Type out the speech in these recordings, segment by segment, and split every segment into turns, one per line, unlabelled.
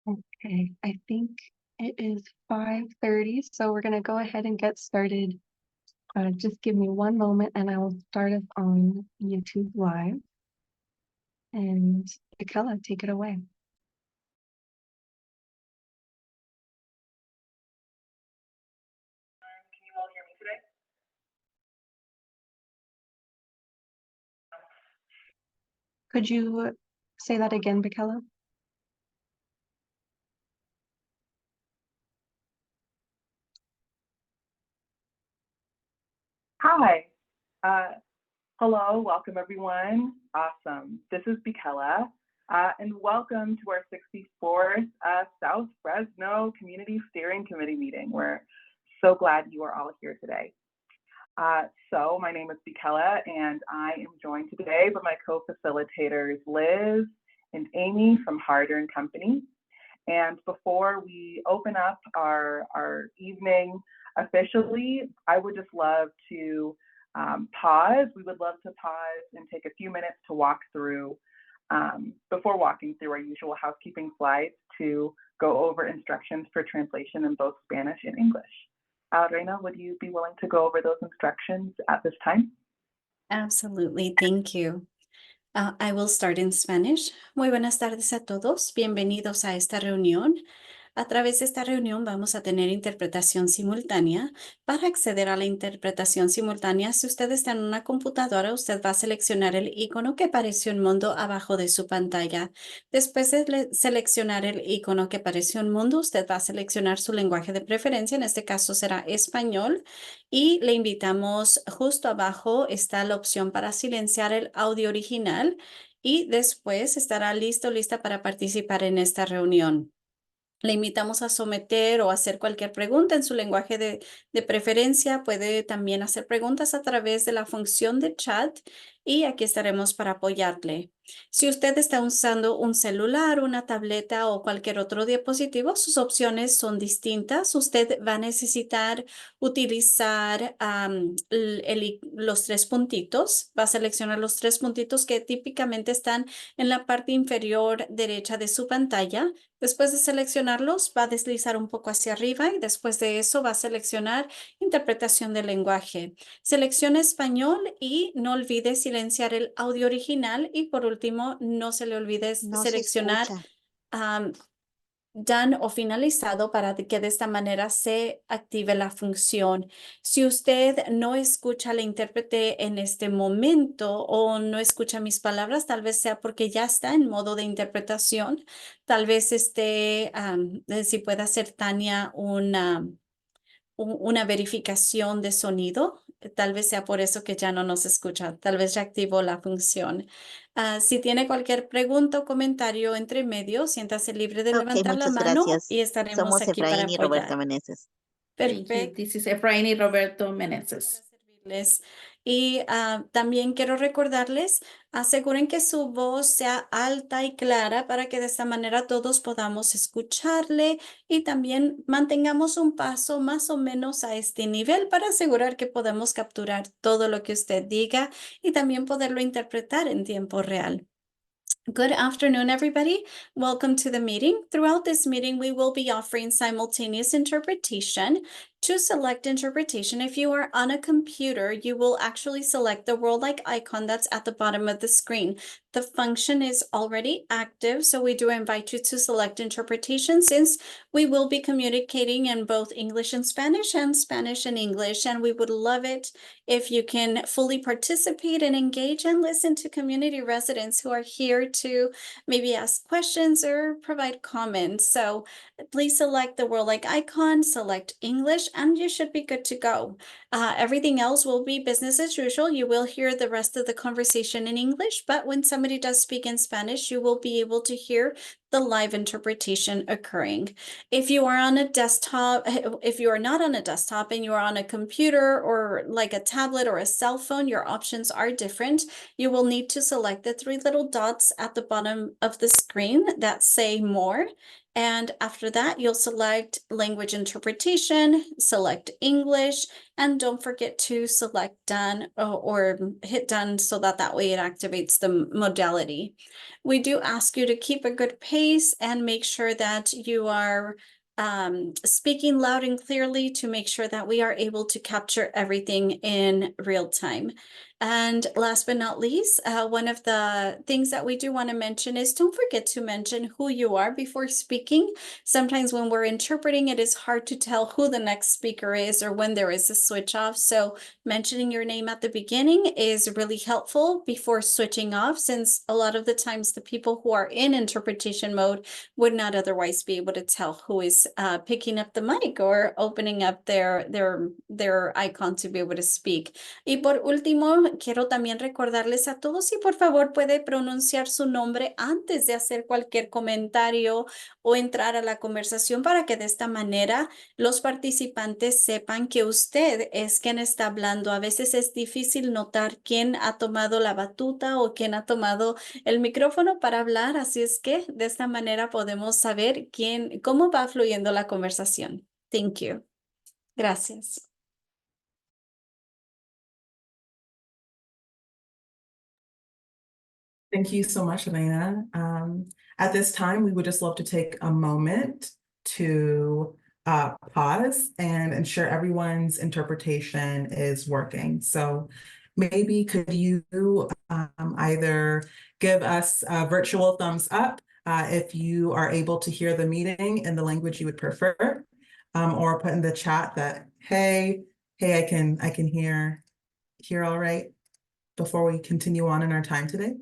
Okay, I think it is 5:30, so we're gonna go ahead and get started. Just give me one moment and I will start us on YouTube Live. And Akela, take it away.
Can you all hear me today?
Could you say that again, Bakela?
Hi. Hello, welcome everyone. Awesome. This is Bikela, and welcome to our 64th South Fresno Community Steering Committee meeting. We're so glad you are all here today. So my name is Bikela, and I am joined today by my co-facilitators, Liz and Amy from Harder & Company. And before we open up our evening officially, I would just love to pause. We would love to pause and take a few minutes to walk through, before walking through our usual housekeeping slides, to go over instructions for translation in both Spanish and English. Reina, would you be willing to go over those instructions at this time?
Absolutely, thank you. I will start in Spanish. Muy buenas tardes a todos. Bienvenidos a esta reunión. A través de esta reunión vamos a tener interpretación simultánea. Para acceder a la interpretación simultánea, si usted está en una computadora, usted va a seleccionar el icono que apareció en mundo abajo de su pantalla. Después de seleccionar el icono que apareció en mundo, usted va a seleccionar su lenguaje de preferencia. En este caso será español. Y le invitamos, justo abajo está la opción para silenciar el audio original y después estará lista para participar en esta reunión. Le invitamos a someter o hacer cualquier pregunta en su lenguaje de preferencia. Puede también hacer preguntas a través de la función de chat y aquí estaremos para apoyarle. Si usted está usando un celular, una tableta o cualquier otro dispositivo, sus opciones son distintas. Usted va a necesitar utilizar los tres puntitos. Va a seleccionar los tres puntitos que típicamente están en la parte inferior derecha de su pantalla. Después de seleccionarlos, va a deslizar un poco hacia arriba y después de eso va a seleccionar interpretación del lenguaje. Seleccione español y no olvide silenciar el audio original y por último, no se le olvide seleccionar done o finalizado para que de esta manera se active la función. Si usted no escucha al intérprete en este momento o no escucha mis palabras, tal vez sea porque ya está en modo de interpretación. Tal vez si puede hacer Tania una verificación de sonido. Tal vez sea por eso que ya no nos escucha. Tal vez ya activó la función. Si tiene cualquier pregunta o comentario entre medio, siéntase libre de levantar la
muchas
mano
gracias.
y estaremos
Somos
aquí
Efraín
para
y Roberto
apoyar.
Meneses.
Thank you.
Perfecto.
This is Efraín y Roberto Meneses.
Y también quiero recordarles, aseguren que su voz sea alta y clara para que de esta manera todos podamos escucharle y también mantengamos un paso más o menos a este nivel para asegurar que podemos capturar todo lo que usted diga y también poderlo interpretar en tiempo real. Good afternoon, everybody. Welcome to the meeting. Throughout this meeting, we will be offering simultaneous interpretation. To select interpretation, if you are on a computer, you will actually select the world-like icon that's at the bottom of the screen. The function is already active, so we do invite you to select interpretation since we will be communicating in both English and Spanish and English, and we would love it if you can fully participate and engage and listen to community residents who are here to maybe ask questions or provide comments. So please select the world-like icon, select English, and you should be good to go. Everything else will be business as usual. You will hear the rest of the conversation in English, but when somebody does speak in Spanish, you will be able to hear the live interpretation occurring. If you are on a desktop, if you are not on a desktop and you are on a computer or like a tablet or a cell phone, your options are different. You will need to select the three little dots at the bottom of the screen that say more. And after that, you'll select language interpretation, select English, And don't forget to select done or hit done so that way it activates the modality. We do ask you to keep a good pace and make sure that you are speaking loud and clearly to make sure that we are able to capture everything in real time. And last but not least, one of the things that we do want to mention is don't forget to mention who you are before speaking. Sometimes when we're interpreting, it is hard to tell who the next speaker is or when there is a switch off. So mentioning your name at the beginning is really helpful before switching off, since a lot of the times the people who are in interpretation mode would not otherwise be able to tell who is picking up the mic or opening up their icon to be able to speak. Y por último, quiero también recordarles a todos si por favor puede pronunciar su nombre antes de hacer cualquier comentario o entrar a la conversación, para que de esta manera los participantes sepan que usted es quien está hablando. A veces es difícil notar quién ha tomado la batuta o quién ha tomado el micrófono para hablar, así es que de esta manera podemos saber cómo va fluyendo la conversación. Thank you. Gracias.
Thank you so much, Elena. At this time, we would just love to take a moment to pause and ensure everyone's interpretation is working. So maybe could you either give us a virtual thumbs up if you are able to hear the meeting in the language you would prefer, or put in the chat that, hey, I can hear all right, before we continue on in our time today.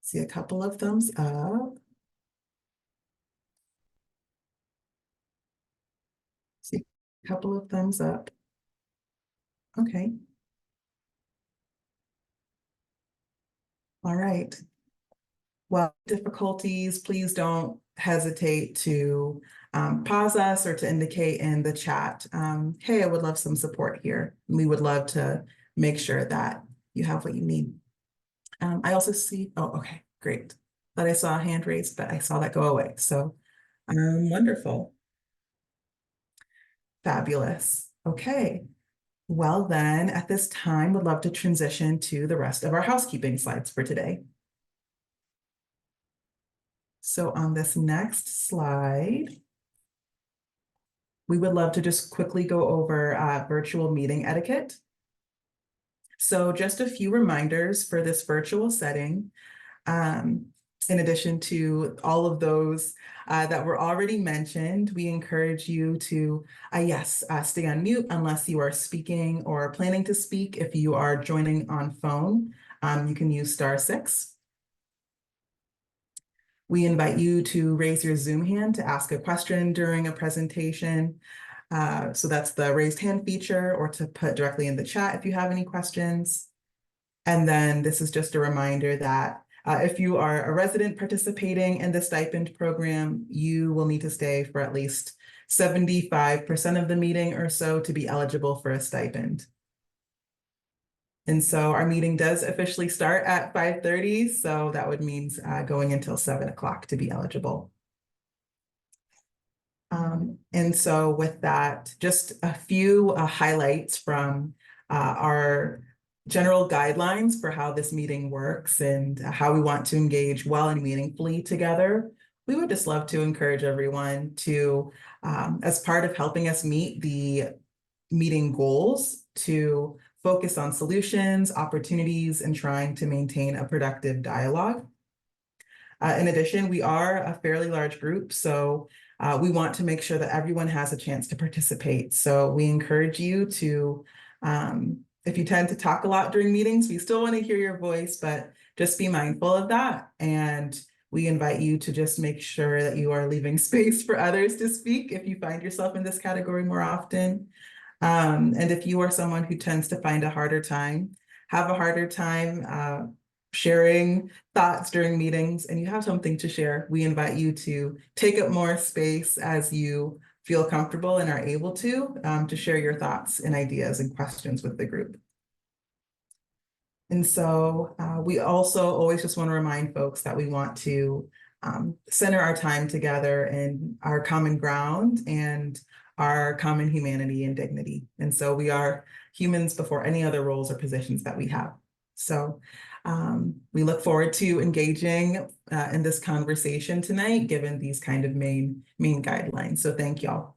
See a couple of thumbs up. See a couple of thumbs up. Okay. All right. Well, difficulties, please don't hesitate to pause us or to indicate in the chat, hey, I would love some support here. We would love to make sure that you have what you need. I also see, oh, okay, great. Thought I saw a hand raised, but I saw that go away. So wonderful. Fabulous. Okay. Well, then at this time, would love to transition to the rest of our housekeeping slides for today. So on this next slide, we would love to just quickly go over virtual meeting etiquette. So just a few reminders for this virtual setting. In addition to all of those that were already mentioned, we encourage you to, stay on mute unless you are speaking or planning to speak. If you are joining on phone, you can use *6. We invite you to raise your Zoom hand to ask a question during a presentation. So that's the raised hand feature, or to put directly in the chat if you have any questions. And then this is just a reminder that if you are a resident participating in the stipend program, you will need to stay for at least 75% of the meeting or so to be eligible for a stipend. And so our meeting does officially start at 5:30, so that would mean going until 7 o'clock to be eligible. And so with that, just a few highlights from our general guidelines for how this meeting works and how we want to engage well and meaningfully together. We would just love to encourage everyone to, as part of helping us meet the meeting goals, to focus on solutions, opportunities, and trying to maintain a productive dialogue. In addition, we are a fairly large group, so we want to make sure that everyone has a chance to participate. So we encourage you to, if you tend to talk a lot during meetings, we still want to hear your voice, but just be mindful of that. And we invite you to just make sure that you are leaving space for others to speak if you find yourself in this category more often. And if you are someone who tends to find have a harder time sharing thoughts during meetings, and you have something to share, we invite you to take up more space as you feel comfortable and are able to share your thoughts and ideas and questions with the group. And so we also always just want to remind folks that we want to center our time together in our common ground and our common humanity and dignity. And so we are humans before any other roles or positions that we have. So we look forward to engaging in this conversation tonight, given these kind of main guidelines. So thank y'all.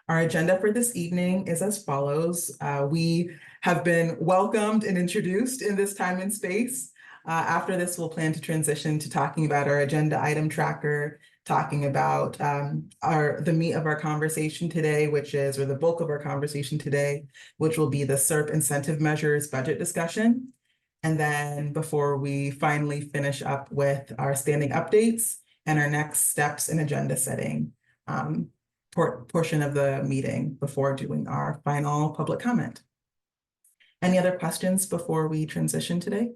Our agenda for this evening is as follows. We have been welcomed and introduced in this time and space. After this, we'll plan to transition to talking about our agenda item tracker, talking about the meat of our conversation today, or the bulk of our conversation today, which will be the SERP incentive measures budget discussion. And then before we finally finish up with our standing updates and our next steps in agenda setting portion of the meeting before doing our final public comment. Any other questions before we transition today?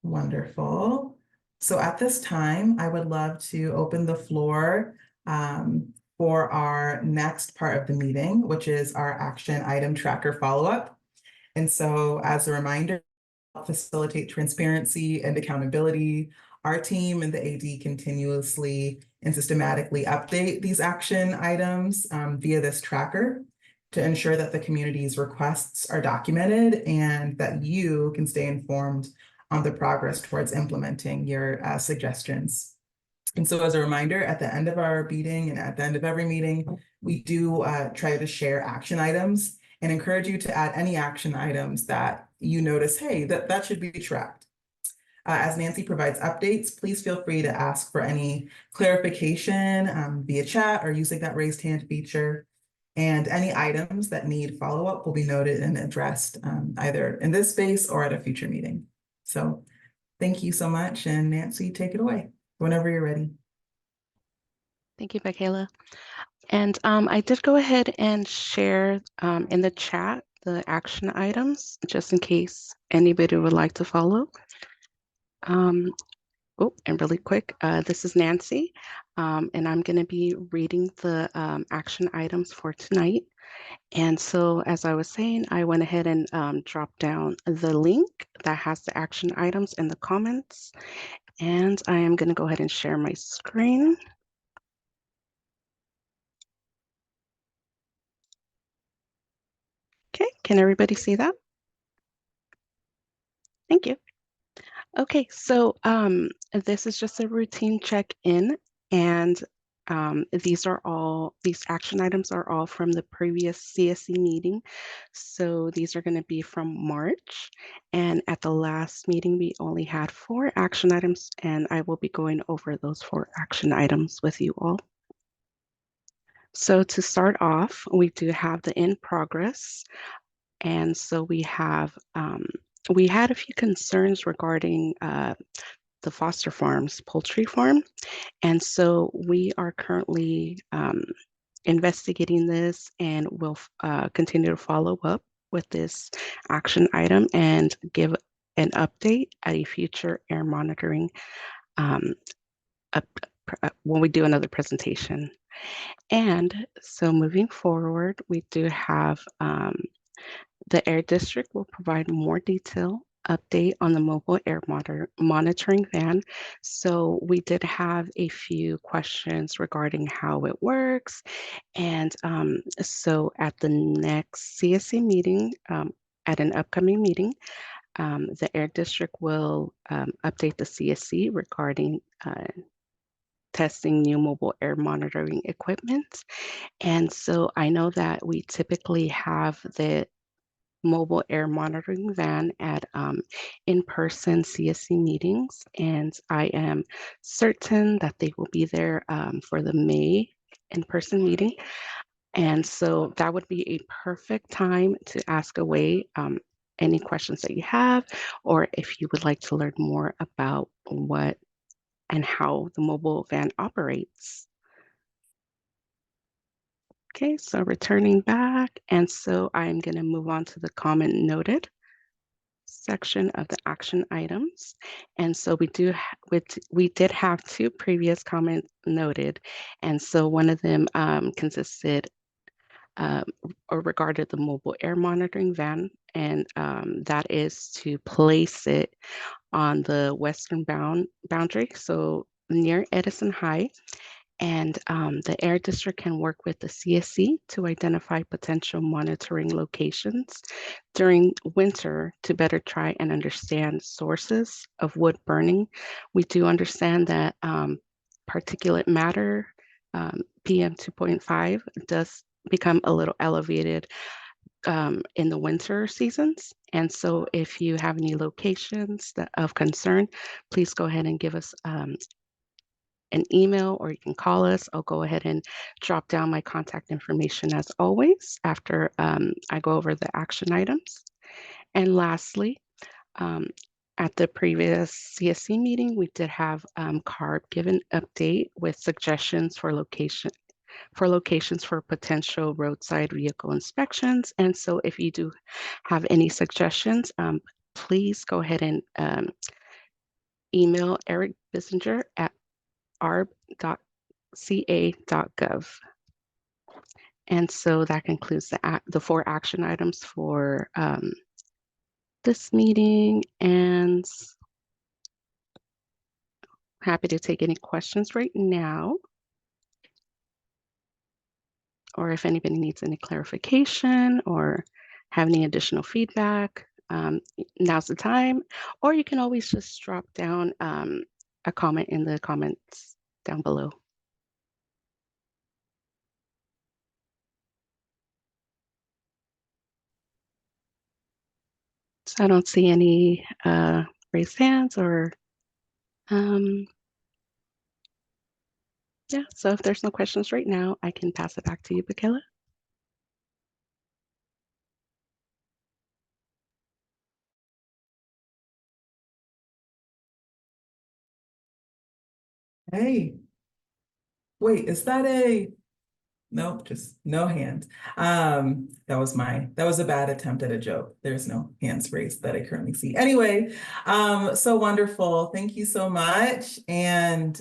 Wonderful. So at this time, I would love to open the floor for our next part of the meeting, which is our action item tracker follow-up. And so as a reminder, facilitate transparency and accountability, our team and the AD continuously and systematically update these action items via this tracker to ensure that the community's requests are documented and that you can stay informed on the progress towards implementing your suggestions. And so as a reminder, at the end of our meeting and at the end of every meeting, we do try to share action items and encourage you to add any action items that you notice, hey, that should be tracked. As Nancy provides updates, please feel free to ask for any clarification via chat or using that raised hand feature. And any items that need follow-up will be noted and addressed either in this space or at a future meeting. So thank you so much. And Nancy, take it away whenever you're ready.
Thank you, Michaela. And I did go ahead and share in the chat the action items, just in case anybody would like to follow. And really quick, this is Nancy, and I'm going to be reading the action items for tonight. And so, as I was saying, I went ahead and dropped down the link that has the action items in the comments. And I am going to go ahead and share my screen. Okay, can everybody see that? Thank you. Okay, so this is just a routine check-in, and these action items are all from the previous CSC meeting. So these are going to be from March, and at the last meeting we only had 4 action items, and I will be going over those 4 action items with you all. So to start off, we do have the in progress. And so we had a few concerns regarding the Foster Farms poultry farm. And so we are currently investigating this, and we'll continue to follow up with this action item and give an update at a future air monitoring when we do another presentation. And so moving forward, we do have the Air District will provide more detail update on the mobile air monitoring van. So we did have a few questions regarding how it works. And so at the next CSC meeting, at an upcoming meeting, the Air District will update the CSC regarding testing new mobile air monitoring equipment. And so I know that we typically have the mobile air monitoring van at in-person CSC meetings, and I am certain that they will be there for the May in-person meeting. And so that would be a perfect time to ask away any questions that you have, or if you would like to learn more about what and how the mobile van operates. Okay, so returning back, and so I'm going to move on to the comment noted section of the action items. And so we did have 2 previous comments noted, and so one of them consisted or regarded the mobile air monitoring van, and that is to place it on the western boundary, so near Edison High. And the Air District can work with the CSC to identify potential monitoring locations during winter to better try and understand sources of wood burning. We do understand that particulate matter, PM 2.5, does become a little elevated in the winter seasons. And so if you have any locations of concern, please go ahead and give us an email, or you can call us. I'll go ahead and drop down my contact information as always after I go over the action items. And lastly, at the previous CSC meeting, we did have CARB give an update with suggestions for locations for potential roadside vehicle inspections. And so if you do have any suggestions, please go ahead and email Eric Bissinger at arb.ca.gov. And so that concludes the 4 action items for this meeting, and happy to take any questions right now, or if anybody needs any clarification or have any additional feedback, now's the time. Or you can always just drop down a comment in the comments down below. So I don't see any raised hands or, yeah, so if there's no questions right now, I can pass it back to you, Michaela.
Hey, wait, is that a, nope, just no hands. That was a bad attempt at a joke. There's no hands raised that I currently see. Anyway, so wonderful. Thank you so much. And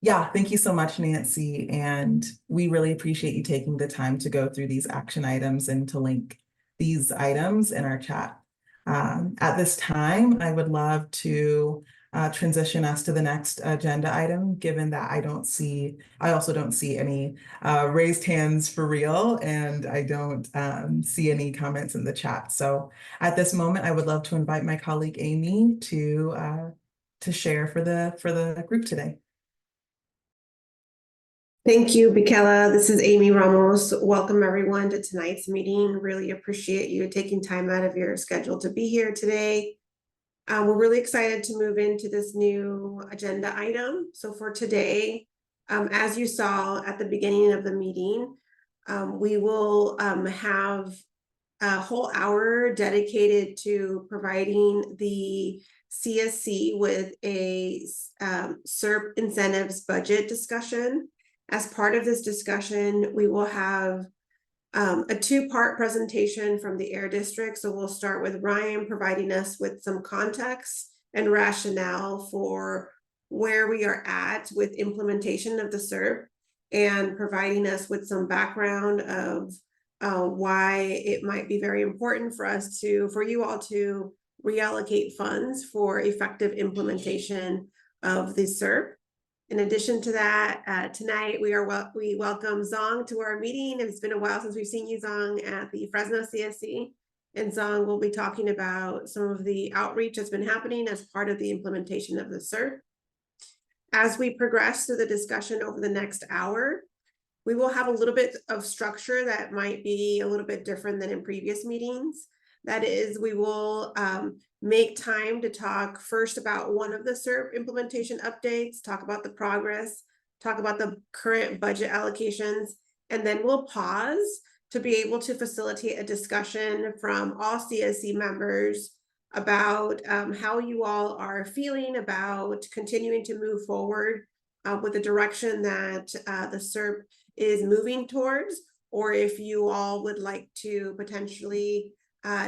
yeah, thank you so much, Nancy. And we really appreciate you taking the time to go through these action items and to link these items in our chat. At this time, I would love to transition us to the next agenda item, given that I also don't see any raised hands for real, and I don't see any comments in the chat. So at this moment, I would love to invite my colleague Amy to share for the group today.
Thank you, Michaela. This is Amy Ramos. Welcome everyone to tonight's meeting. Really appreciate you taking time out of your schedule to be here today. We're really excited to move into this new agenda item. So for today, as you saw at the beginning of the meeting, we will have a whole hour dedicated to providing the CSC with a SERP incentives budget discussion. As part of this discussion, we will have a 2-part presentation from the Air District. So we'll start with Ryan providing us with some context and rationale for where we are at with implementation of the SERP, and providing us with some background of why it might be very important for you all to reallocate funds for effective implementation of the SERP. In addition to that, tonight we welcome Zong to our meeting. It's been a while since we've seen you, Zong, at the Fresno CSC. And Zong will be talking about some of the outreach that's been happening as part of the implementation of the SERP. As we progress through the discussion over the next hour, we will have a little bit of structure that might be a little bit different than in previous meetings. That is, we will make time to talk first about one of the SERP implementation updates, talk about the progress, talk about the current budget allocations, and then we'll pause to be able to facilitate a discussion from all CSC members about how you all are feeling about continuing to move forward with the direction that the SERP is moving towards, or if you all would like to potentially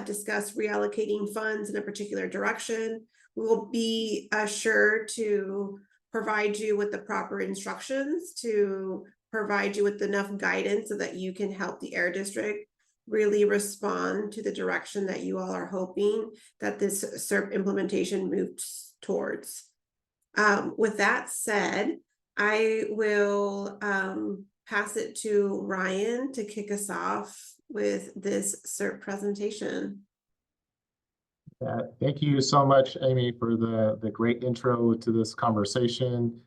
discuss reallocating funds in a particular direction. We will be sure to provide you with the proper instructions to provide you with enough guidance so that you can help the Air District really respond to the direction that you all are hoping that this SERP implementation moves towards. With that said, I will pass it to Ryan to kick us off with this SERP presentation.
Thank you so much, Amy, for the great intro to this conversation.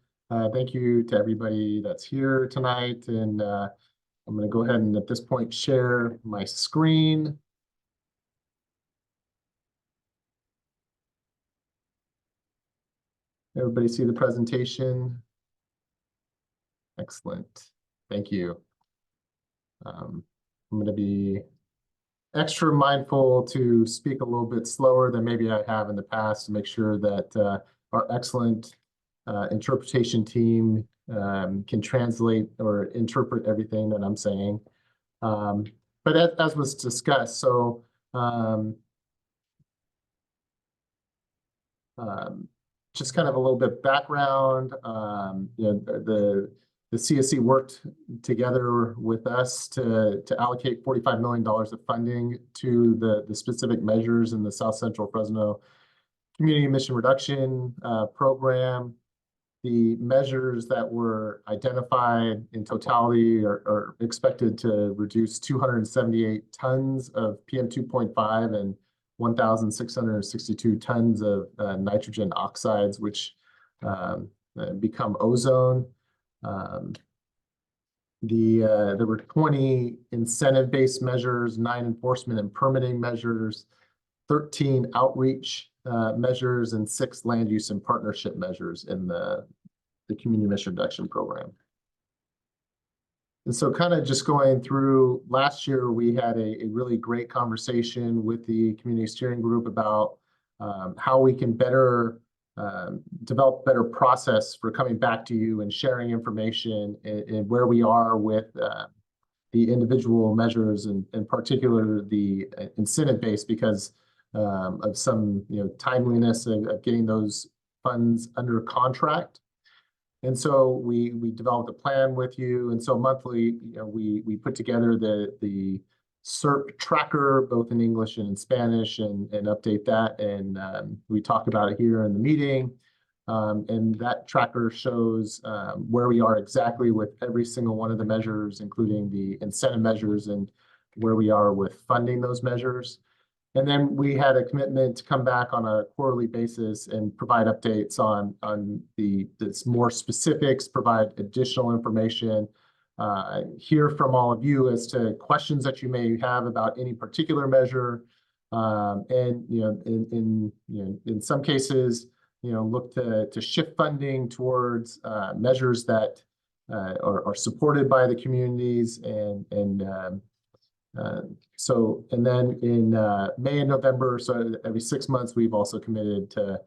Thank you to everybody that's here tonight. And I'm going to go ahead and at this point share my screen. Everybody see the presentation? Excellent. Thank you. I'm going to be extra mindful to speak a little bit slower than maybe I have in the past to make sure that our excellent interpretation team can translate or interpret everything that I'm saying. But as was discussed, so just kind of a little bit background. The CSC worked together with us to allocate $45 million of funding to the specific measures in the South Central Fresno Community Emission Reduction Program. The measures that were identified in totality are expected to reduce 278 tons of PM 2.5 and 1,662 tons of nitrogen oxides, which become ozone. There were 20 incentive-based measures, 9 enforcement and permitting measures, 13 outreach measures, and 6 land use and partnership measures in the community emission reduction program. And so kind of just going through, last year we had a really great conversation with the community steering group about how we can better develop better process for coming back to you and sharing information and where we are with the individual measures, and in particular the incentive base, because of some timeliness of getting those funds under contract. And so we developed a plan with you, and so monthly we put together the SERP tracker both in English and in Spanish, and update that, and we talked about it here in the meeting. And that tracker shows where we are exactly with every single one of the measures, including the incentive measures, and where we are with funding those measures. And then we had a commitment to come back on a quarterly basis and provide updates on the more specifics, provide additional information, hear from all of you as to questions that you may have about any particular measure, and in some cases look to shift funding towards measures that are supported by the communities, and then in May and November, so every 6 months, we've also committed to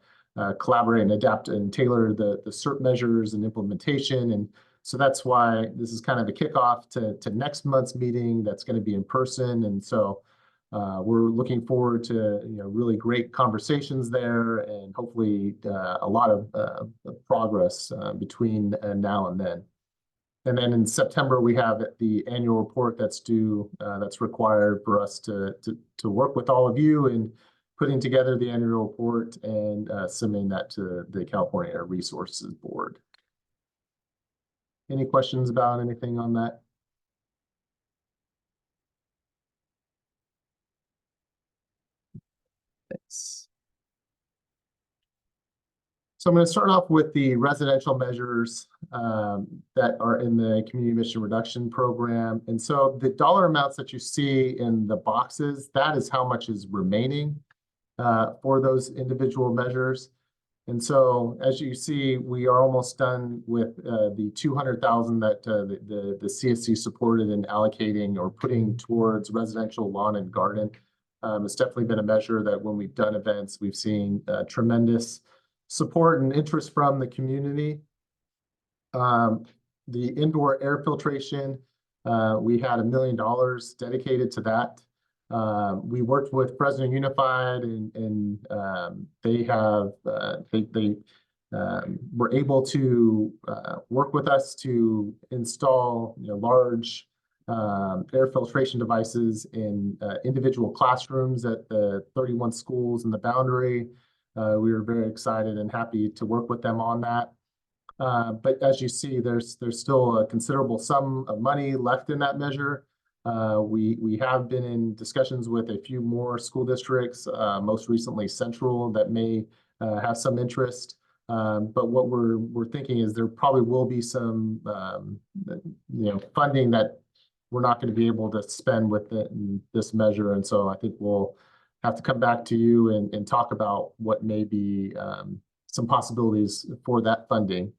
collaborate and adapt and tailor the SERP measures and implementation. And so that's why this is kind of a kickoff to next month's meeting that's going to be in person. And so we're looking forward to really great conversations there, and hopefully a lot of progress between now and then. And then in September, we have the annual report that's due, that's required for us to work with all of you in putting together the annual report and submitting that to the California Air Resources Board. Any questions about anything on that? Thanks. So I'm going to start off with the residential measures that are in the community emission reduction program. And so the dollar amounts that you see in the boxes, that is how much is remaining for those individual measures. And so as you see, we are almost done with the 200,000 that the CSC supported in allocating or putting towards residential lawn and garden. It's definitely been a measure that when we've done events, we've seen tremendous support and interest from the community. The indoor air filtration, we had $1 million dedicated to that. We worked with Fresno Unified, and they have were able to work with us to install large air filtration devices in individual classrooms at the 31 schools in the boundary. We were very excited and happy to work with them on that. But as you see, there's still a considerable sum of money left in that measure. We have been in discussions with a few more school districts, most recently Central, that may have some interest. But what we're thinking is there probably will be some funding that we're not going to be able to spend within this measure, and so I think we'll have to come back to you and talk about what may be some possibilities for that funding.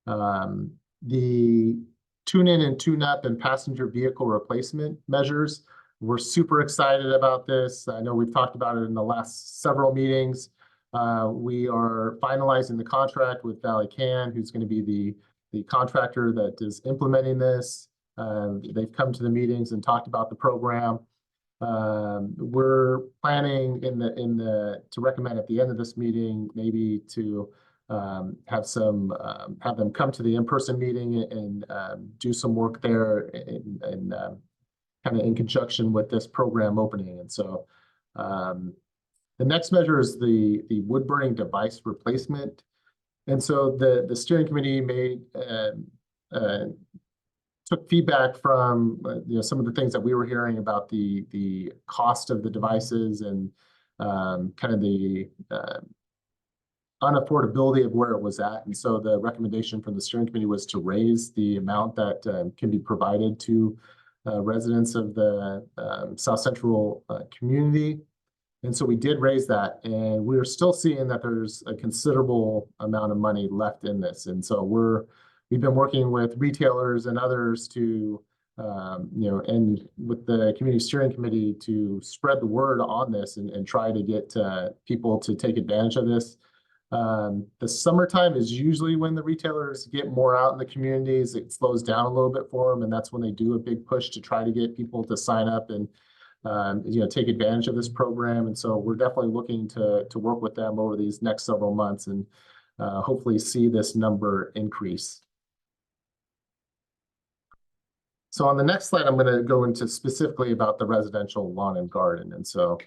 The tune-in and tune-up and passenger vehicle replacement measures, we're super excited about this. I know we've talked about it in the last several meetings. We are finalizing the contract with Valley Can, who's going to be the contractor that is implementing this. They've come to the meetings and talked about the program. We're planning to recommend at the end of this meeting, maybe to have them come to the in-person meeting and do some work there and kind of in conjunction with this program opening. And so the next measure is the wood burning device replacement. And so the steering committee took feedback from some of the things that we were hearing about the cost of the devices and kind of the unaffordability of where it was at. And so the recommendation from the steering committee was to raise the amount that can be provided to residents of the South Central community. And so we did raise that, and we're still seeing that there's a considerable amount of money left in this. And so we've been working with retailers and others to, and with the community steering committee to spread the word on this and try to get people to take advantage of this. The summertime is usually when the retailers get more out in the communities. It slows down a little bit for them, and that's when they do a big push to try to get people to sign up and take advantage of this program. And so we're definitely looking to work with them over these next several months and hopefully see this number increase. So on the next slide, I'm going to go into specifically about the residential lawn and garden. And so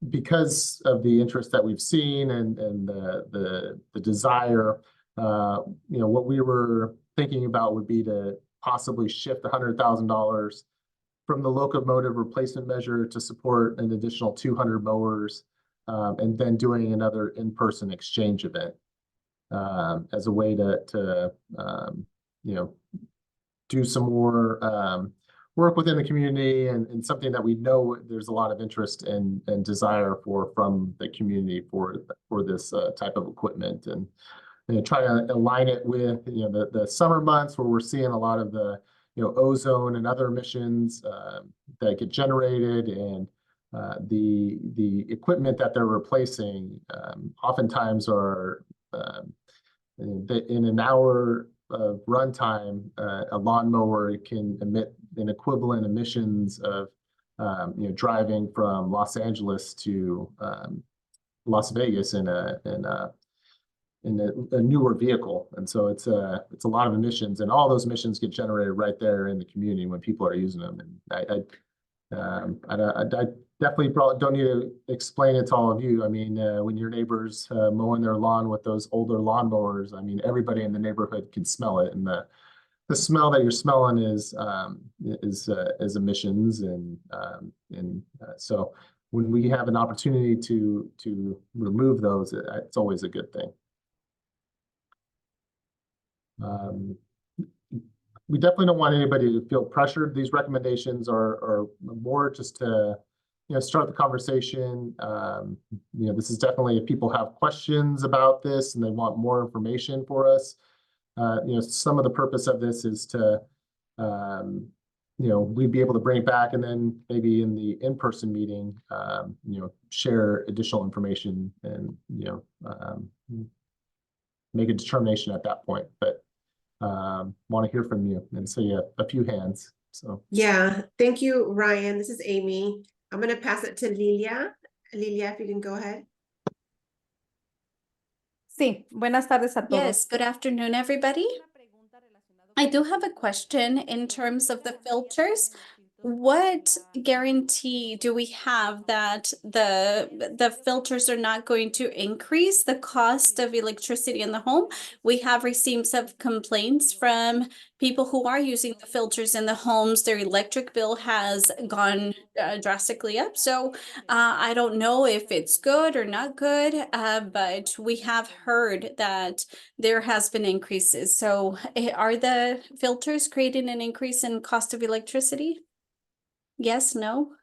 because of the interest that we've seen and the desire, what we were thinking about would be to possibly shift $100,000 from the locomotive replacement measure to support an additional 200 mowers, and then doing another in-person exchange event as a way to do some more work within the community and something that we know there's a lot of interest and desire from the community for this type of equipment, and try to align it with the summer months where we're seeing a lot of the ozone and other emissions that get generated, and the equipment that they're replacing oftentimes are in an hour of runtime, a lawnmower can emit an equivalent emissions of driving from Los Angeles to Las Vegas in a newer vehicle. And so it's a lot of emissions, and all those emissions get generated right there in the community when people are using them. And I definitely probably don't need to explain it to all of you. I mean, when your neighbors mowing their lawn with those older lawnmowers, I mean, everybody in the neighborhood can smell it, and the smell that you're smelling is emissions, and so when we have an opportunity to remove those, it's always a good thing. We definitely don't want anybody to feel pressured. These recommendations are more just to start the conversation. This is definitely, if people have questions about this and they want more information for us, some of the purpose of this is to we'd be able to bring it back, and then maybe in the in-person meeting share additional information and make a determination at that point. But want to hear from you and see a few hands. So
yeah, thank you, Ryan. This is Amy. I'm going to pass it to Lilia. Lilia, if you can go ahead.
Sí, buenas tardes a todos.
Yes, good afternoon, everybody. I do have a question in terms of the filters. What guarantee do we have that the filters are not going to increase the cost of electricity in the home? We have received some complaints from people who are using the filters in the homes. Their electric bill has gone drastically up. So I don't know if it's good or not good, but we have heard that there has been increases. So are the filters creating an increase in cost of electricity? Yes, no?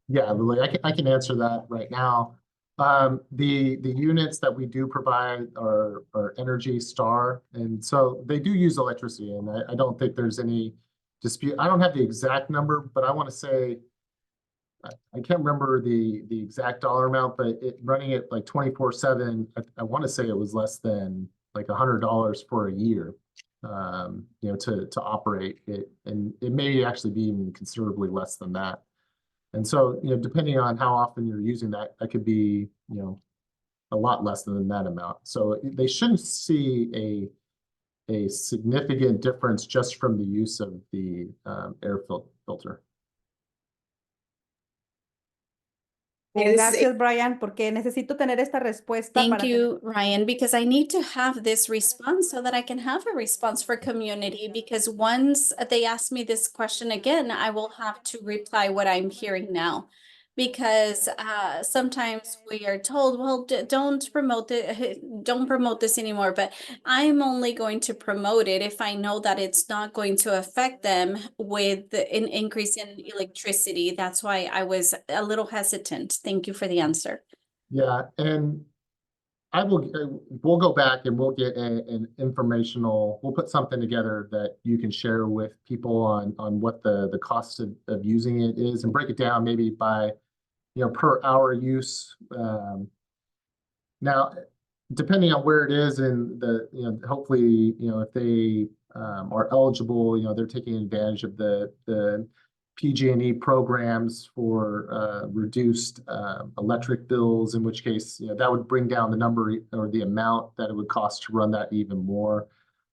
Yeah, Lily, I can answer that right now. The units that we do provide are Energy Star, and so they do use electricity, and I don't think there's any dispute. I don't have the exact number, but I want to say I can't remember the exact dollar amount, but running it like 24/7, I want to say it was less than like $100 for a year, you know, to operate it, and it may actually be even considerably less than that. And so, you know, depending on how often you're using that, that could be, you know, a lot less than that amount. So they shouldn't see a significant difference just from the use of the filter.
Gracias, Brian, porque necesito tener esta respuesta
Thank
para
you, Ryan, because I need to have this response so that I can have a response for community. Because once they ask me this question again, I will have to reply what I'm hearing now. Because sometimes we are told, well, don't promote this anymore. But I'm only going to promote it if I know that it's not going to affect them with an increase in electricity. That's why I was a little hesitant. Thank you for the answer.
Yeah, and we'll go back and we'll get an informational, we'll put something together that you can share with people on what the cost of using it is, and break it down maybe by, you know, per hour use. Now, depending on where it is and you know, hopefully, you know, if they are eligible, you know, they're taking advantage of the PG&E programs for reduced electric bills, in which case, you know, that would bring down the number or the amount that it would cost to run that even more.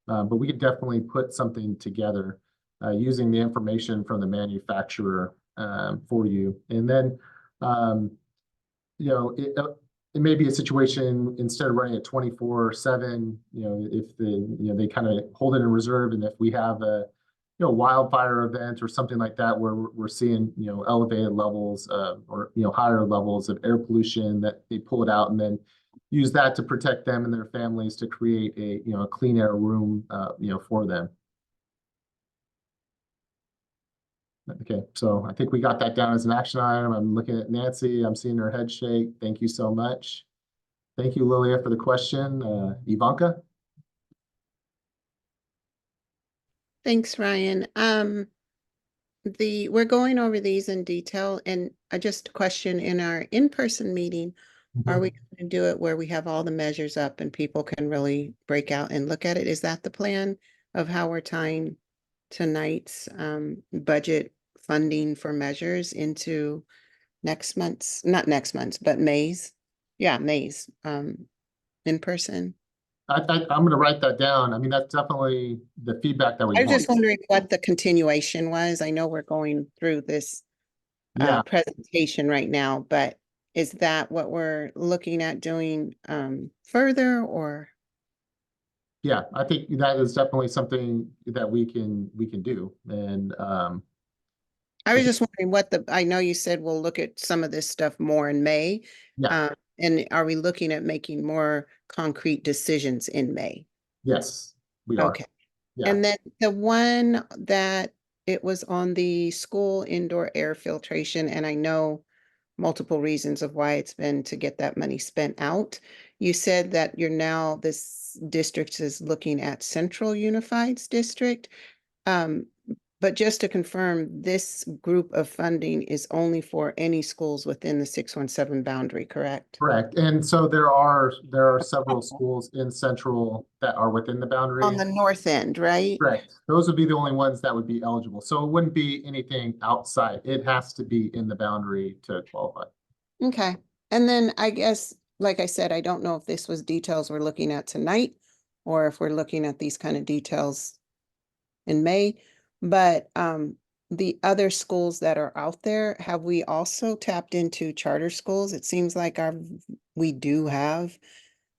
But we could definitely put something together using the information from the manufacturer for you. And then, you know, it may be a situation, instead of running it 24/7, you know, if they kind of hold it in reserve, and if we have a, you know, wildfire event or something like that, where we're seeing, you know, elevated levels or, you know, higher levels of air pollution, that they pull it out and then use that to protect them and their families, to create a, you know, a clean air room, you know, for them. Okay, so I think we got that down as an action item. I'm looking at Nancy. I'm seeing her head shake. Thank you so much. Thank you, Lilia, for the question. Ivanka?
Thanks, Ryan. We're going over these in detail, and just a question: in our in-person meeting, are we going to do it where we have all the measures up and people can really break out and look at it? Is that the plan of how we're tying tonight's budget funding for measures into next month's, not next month's, but May's? Yeah, May's in person.
I'm going to write that down. I mean, that's definitely the feedback that we
I was
want.
just wondering what the continuation was. I know we're going through this
Yeah.
presentation right now, but is that what we're looking at doing further, or?
Yeah, I think that is definitely something that we can do. And
I was just wondering I know you said we'll look at some of this stuff more in May.
yeah,
And are we looking at making more concrete decisions in May?
yes, we are.
Okay.
Yeah.
And then the one that it was on the school indoor air filtration, and I know multiple reasons of why it's been to get that money spent out. You said that this district is looking at Central Unified's district. But just to confirm, this group of funding is only for any schools within the 617 boundary, correct?
Correct. And so there are several schools in Central that are within the boundary.
On the north end, right?
Correct. Those would be the only ones that would be eligible. So it wouldn't be anything outside. It has to be in the boundary to qualify.
Okay. And then I guess like I said, I don't know if this was details we're looking at tonight or if we're looking at these kind of details in May, but the other schools that are out there, have we also tapped into charter schools? It seems like we do have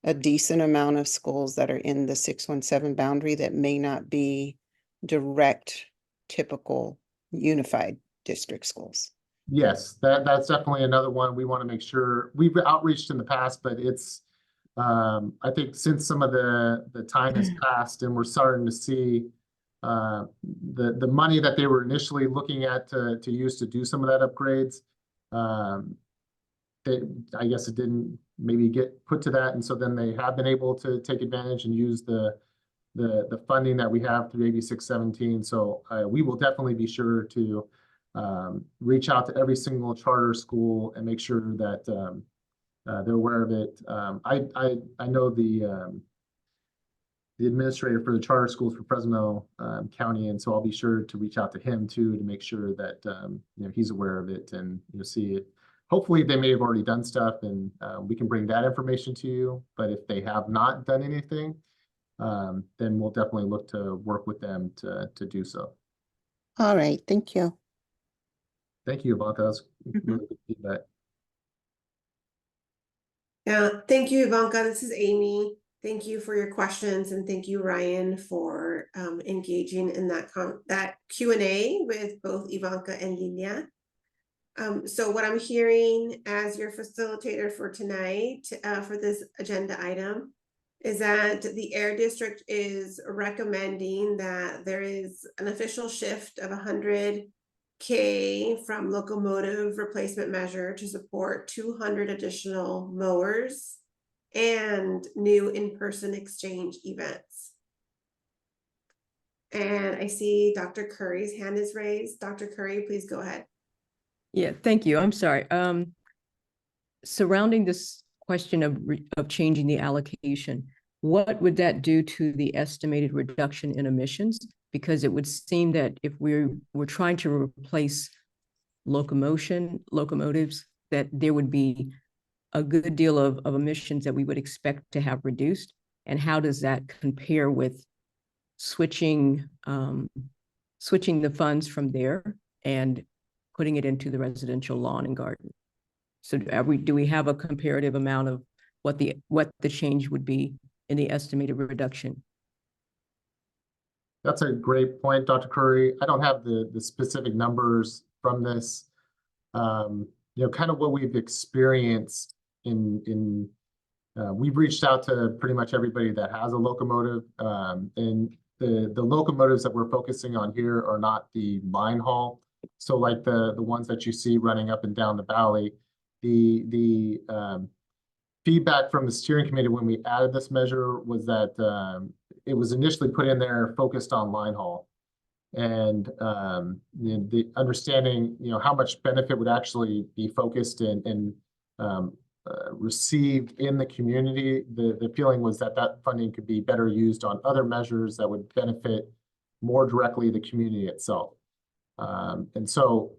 a decent amount of schools that are in the 617 boundary that may not be direct, typical unified district schools.
Yes, that's definitely another one we want to make sure. We've outreached in the past, but it's I think since some of the time has passed and we're starting to see the money that they were initially looking at to use to do some of that upgrades, I guess it didn't maybe get put to that, and so then they have been able to take advantage and use the funding that we have through AB 617. So we will definitely be sure to reach out to every single charter school and make sure that they're aware of it. I know the administrator for the charter schools for Fresno County, and so I'll be sure to reach out to him too to make sure that you know, he's aware of it and you'll see it. Hopefully they may have already done stuff and we can bring that information to you. But if they have not done anything, then we'll definitely look to work with them to do so.
All right, thank you.
Thank you, Ivanka. That's really good feedback.
Yeah, thank you, Ivanka. This is Amy. Thank you for your questions, and thank you, Ryan, for engaging in that Q&A with both Ivanka and Lilia. So what I'm hearing as your facilitator for tonight, for this agenda item, is that the Air District is recommending that there is an official shift of $100K from locomotive replacement measure to support 200 additional mowers and new in-person exchange events. And I see Dr. Curry's hand is raised. Dr. Curry, please go ahead.
Yeah, thank you. I'm sorry. Surrounding this question of changing the allocation, what would that do to the estimated reduction in emissions? Because it would seem that if we're trying to replace locomotives, that there would be a good deal of emissions that we would expect to have reduced. And how does that compare with switching the funds from there and putting it into the residential lawn and garden? So do we have a comparative amount of what the change would be in the estimated reduction?
That's a great point, Dr. Curry. I don't have the specific numbers from this. You know, kind of what we've experienced we've reached out to pretty much everybody that has a locomotive, and the locomotives that we're focusing on here are not the line haul. So like the ones that you see running up and down the valley, the feedback from the steering committee when we added this measure was that it was initially put in there focused on line haul. And the understanding, you know, how much benefit would actually be focused and received in the community, the feeling was that funding could be better used on other measures that would benefit more directly the community itself. And so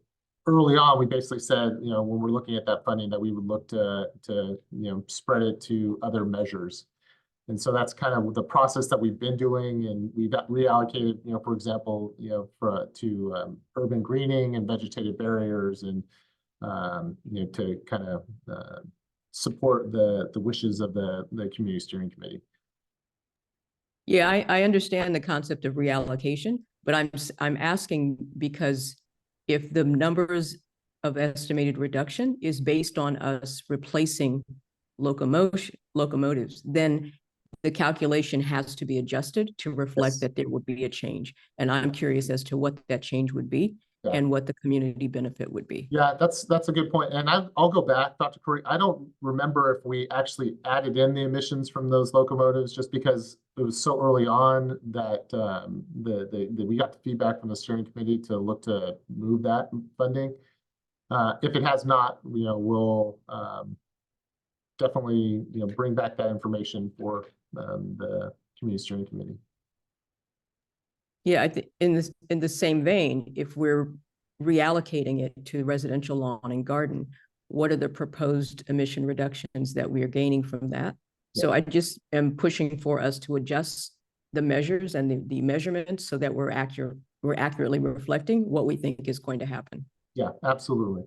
early on, we basically said, you know, when we're looking at that funding, that we would look to you know, spread it to other measures. And so that's kind of the process that we've been doing, and we've reallocated, you know, for example, you know, to urban greening and vegetative barriers, and you know, to kind of support the wishes of the community steering committee.
Yeah, I understand the concept of reallocation, but I'm asking because if the numbers of estimated reduction is based on us replacing locomotives, then the calculation has to be adjusted to reflect that there would be a change. And I'm curious as to what that change would be and what the community benefit would be.
Yeah, that's a good point. And I'll go back, Dr. Curry. I don't remember if we actually added in the emissions from those locomotives, just because it was so early on that we got the feedback from the steering committee to look to move that funding. If it has not, you know, we'll definitely, you know, bring back that information for the community steering committee.
Yeah, I think in the same vein, if we're reallocating it to residential lawn and garden, what are the proposed emission reductions that we are gaining from that. So I just am pushing for us to adjust the measures and the measurements so that we're accurately reflecting what we think is going to happen.
Yeah, absolutely.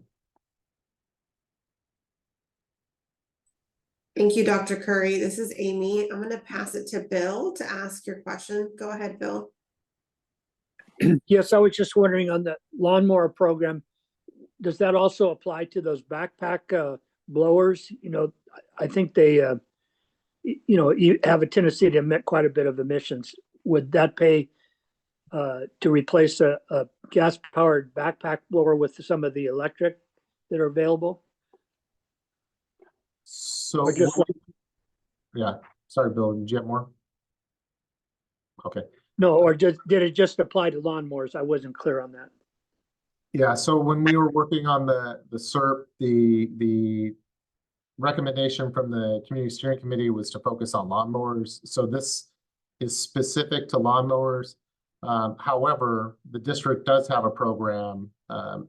Thank you, Dr. Curry. This is Amy. I'm going to pass it to Bill to ask your question. Go ahead, Bill.
Yes, I was just wondering on the lawnmower program, does that also apply to those backpack blowers? You know, I think they, you have a tendency to emit quite a bit of emissions. Would that pay to replace a gas-powered backpack blower with some of the electric that are available?
So,
Or just
yeah, sorry, Bill, did you have more? Okay.
No, or just did it just apply to lawnmowers? I wasn't clear on that.
Yeah, so when we were working on the SERP, the recommendation from the Community Steering Committee was to focus on lawnmowers. So this is specific to lawnmowers. However, the district does have a program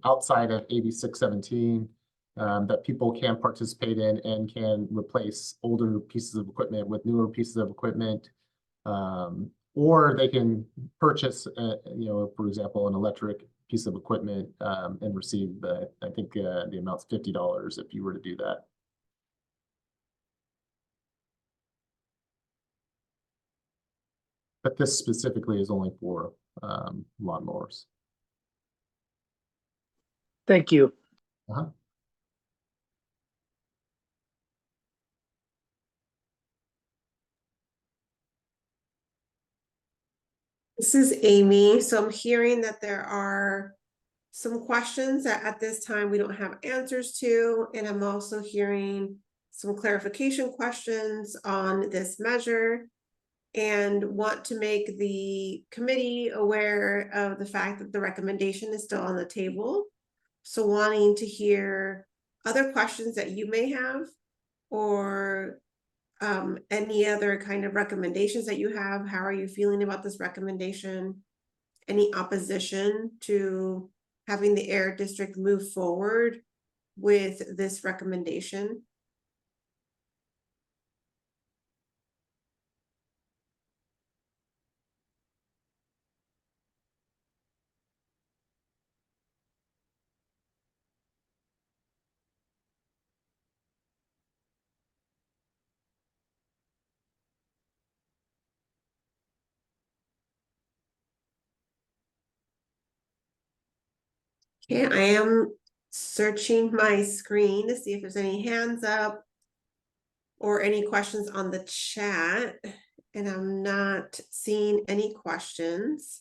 outside of AB 617 that people can participate in and can replace older pieces of equipment with newer pieces of equipment. Or they can purchase, for example, an electric piece of equipment and receive, I think the amount's $50 if you were to do that. But this specifically is only for lawnmowers.
Thank you.
This is Amy. So I'm hearing that there are some questions that at this time we don't have answers to. And I'm also hearing some clarification questions on this measure and want to make the committee aware of the fact that the recommendation is still on the table. So wanting to hear other questions that you may have or any other kind of recommendations that you have. How are you feeling about this recommendation? Any opposition to having the Air District move forward with this recommendation? Okay, I am searching my screen to see if there's any hands up or any questions on the chat, and I'm not seeing any questions.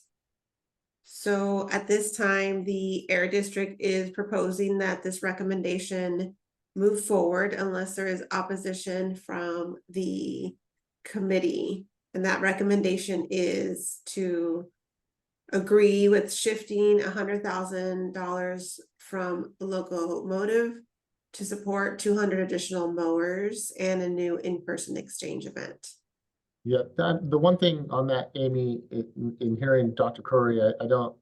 So at this time, the Air District is proposing that this recommendation move forward unless there is opposition from the committee. And that recommendation is to agree with shifting $100,000 from the locomotive to support 200 additional mowers and a new in-person exchange event.
Yeah, the one thing on that, Amy, in hearing Dr. Curry, I don't,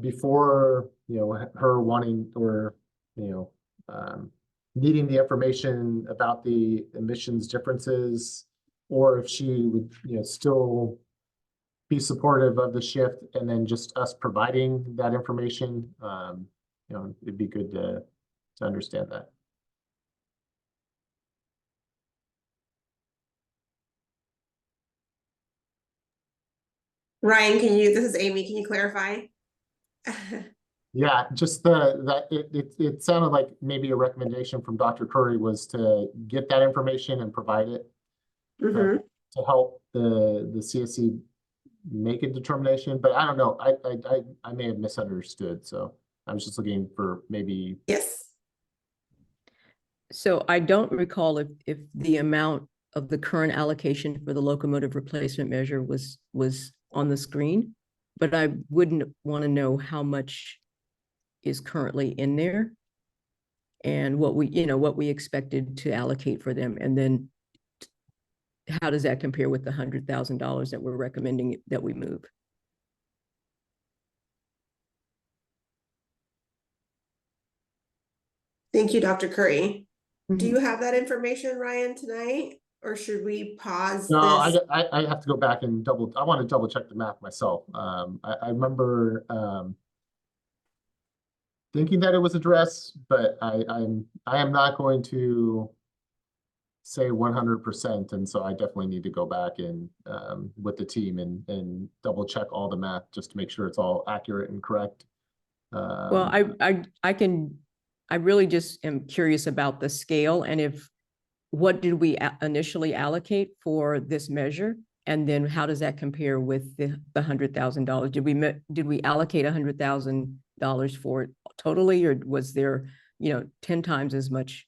before, her wanting or, needing the information about the emissions differences, or if she would, still be supportive of the shift and then just us providing that information, it'd be good to understand that.
Ryan, this is Amy, can you clarify?
Yeah, just it sounded like maybe a recommendation from Dr. Curry was to get that information and provide it to help the CSC make a determination, but I don't know. I may have misunderstood, so I was just looking for maybe.
Yes.
So I don't recall if the amount of the current allocation for the locomotive replacement measure was on the screen, but I wouldn't want to know how much is currently in there and what we expected to allocate for them. And then how does that compare with the $100,000 that we're recommending that we move?
Thank you, Dr. Curry. Do
Mhm.
you have that information, Ryan, tonight? Or should we pause
No,
this?
I have to go back and I want to double check the math myself. I remember thinking that it was addressed, but I am not going to say 100%, and so I definitely need to go back and with the team and double check all the math just to make sure it's all accurate and correct.
Well, I really just am curious about the scale and what did we initially allocate for this measure? And then how does that compare with the $100,000? Did we allocate $100,000 for it totally, or was there, 10 times as much,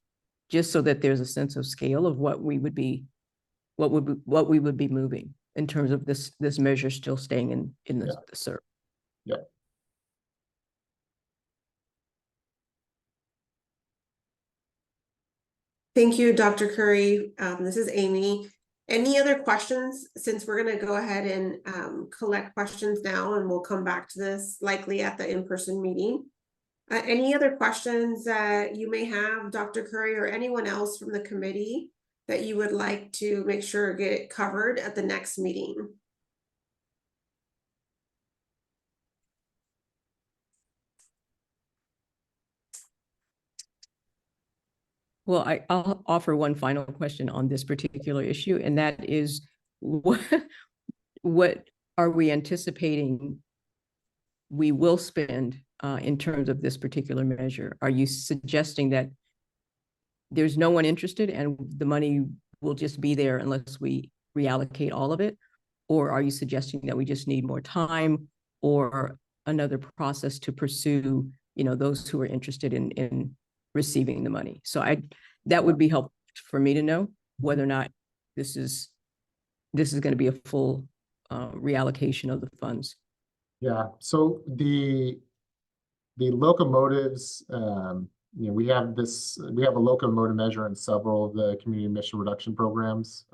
just so that there's a sense of scale of what we would be moving in terms of this measure still staying in the SERP?
Yeah.
Thank you, Dr. Curry. This is Amy. Any other questions? Since we're going to go ahead and collect questions now, and we'll come back to this likely at the in-person meeting. Any other questions that you may have, Dr. Curry, or anyone else from the committee that you would like to make sure get covered at the next meeting?
Well, I'll offer one final question on this particular issue, and that is, what are we anticipating we will spend in terms of this particular measure? Are you suggesting that there's no one interested and the money will just be there unless we reallocate all of it? Or are you suggesting that we just need more time or another process to pursue, those who are interested in receiving the money? So that would be helpful for me to know whether or not this is going to be a full reallocation of the funds.
Yeah, so the locomotives, we have a locomotive measure in several of the community emission reduction programs,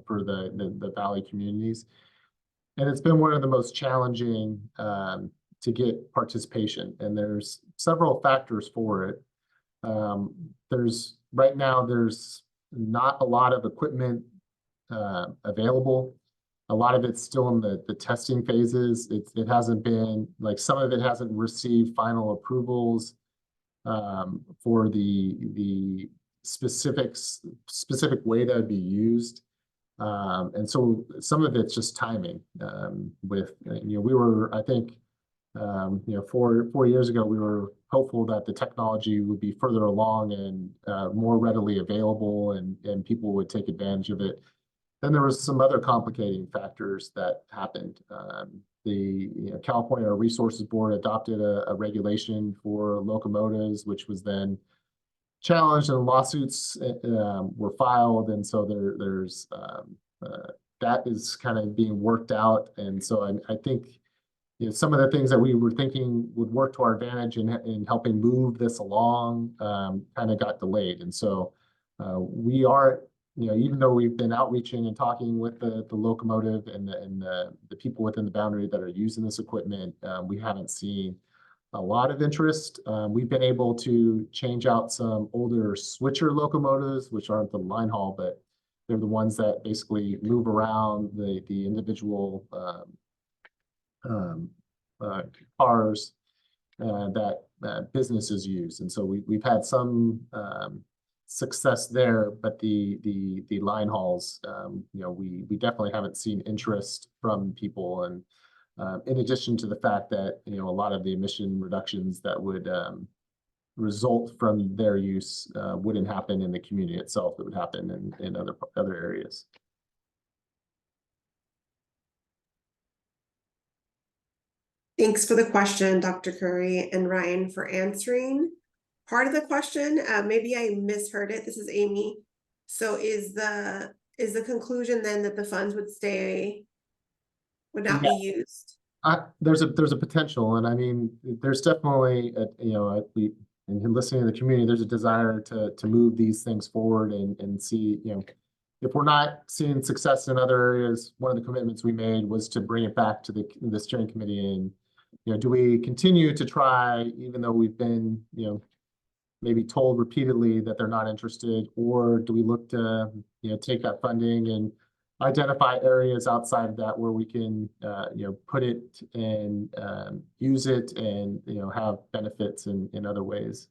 for the Valley communities. And it's been one of the most challenging to get participation, and there's several factors for it. Right now there's not a lot of equipment available. A lot of it's still in the testing phases. It hasn't been, like, some of it hasn't received final approvals for the specific way that would be used. And so some of it's just timing. We were, I think, 4 years ago, we were hopeful that the technology would be further along and more readily available, and people would take advantage of it. Then there was some other complicating factors that happened. The California Resources Board adopted a regulation for locomotives, which was then challenged, and lawsuits were filed, and so there's that is kind of being worked out. And so I think some of the things that we were thinking would work to our advantage in helping move this along kind of got delayed. And so we are, even though we've been outreaching and talking with the locomotive and the people within the boundary that are using this equipment, we haven't seen a lot of interest. We've been able to change out some older switcher locomotives, which aren't the line haul, but they're the ones that basically move around the individual cars that businesses use. And so we've had some success there, but the line hauls, we definitely haven't seen interest from people. And in addition to the fact that, a lot of the emission reductions that would result from their use wouldn't happen in the community itself, it would happen in other areas.
Thanks for the question, Dr. Curry and Ryan, for answering part of the question. Maybe I misheard it. This is Amy. So is the conclusion then that the funds would not be used?
There's a potential, and I mean, there's definitely in listening to the community, there's a desire to move these things forward and see, if we're not seeing success in other areas. One of the commitments we made was to bring it back to the steering committee, and do we continue to try, even though we've been maybe told repeatedly that they're not interested, or do we look to, take that funding and identify areas outside of that where we can, put it and use it and, have benefits in other ways?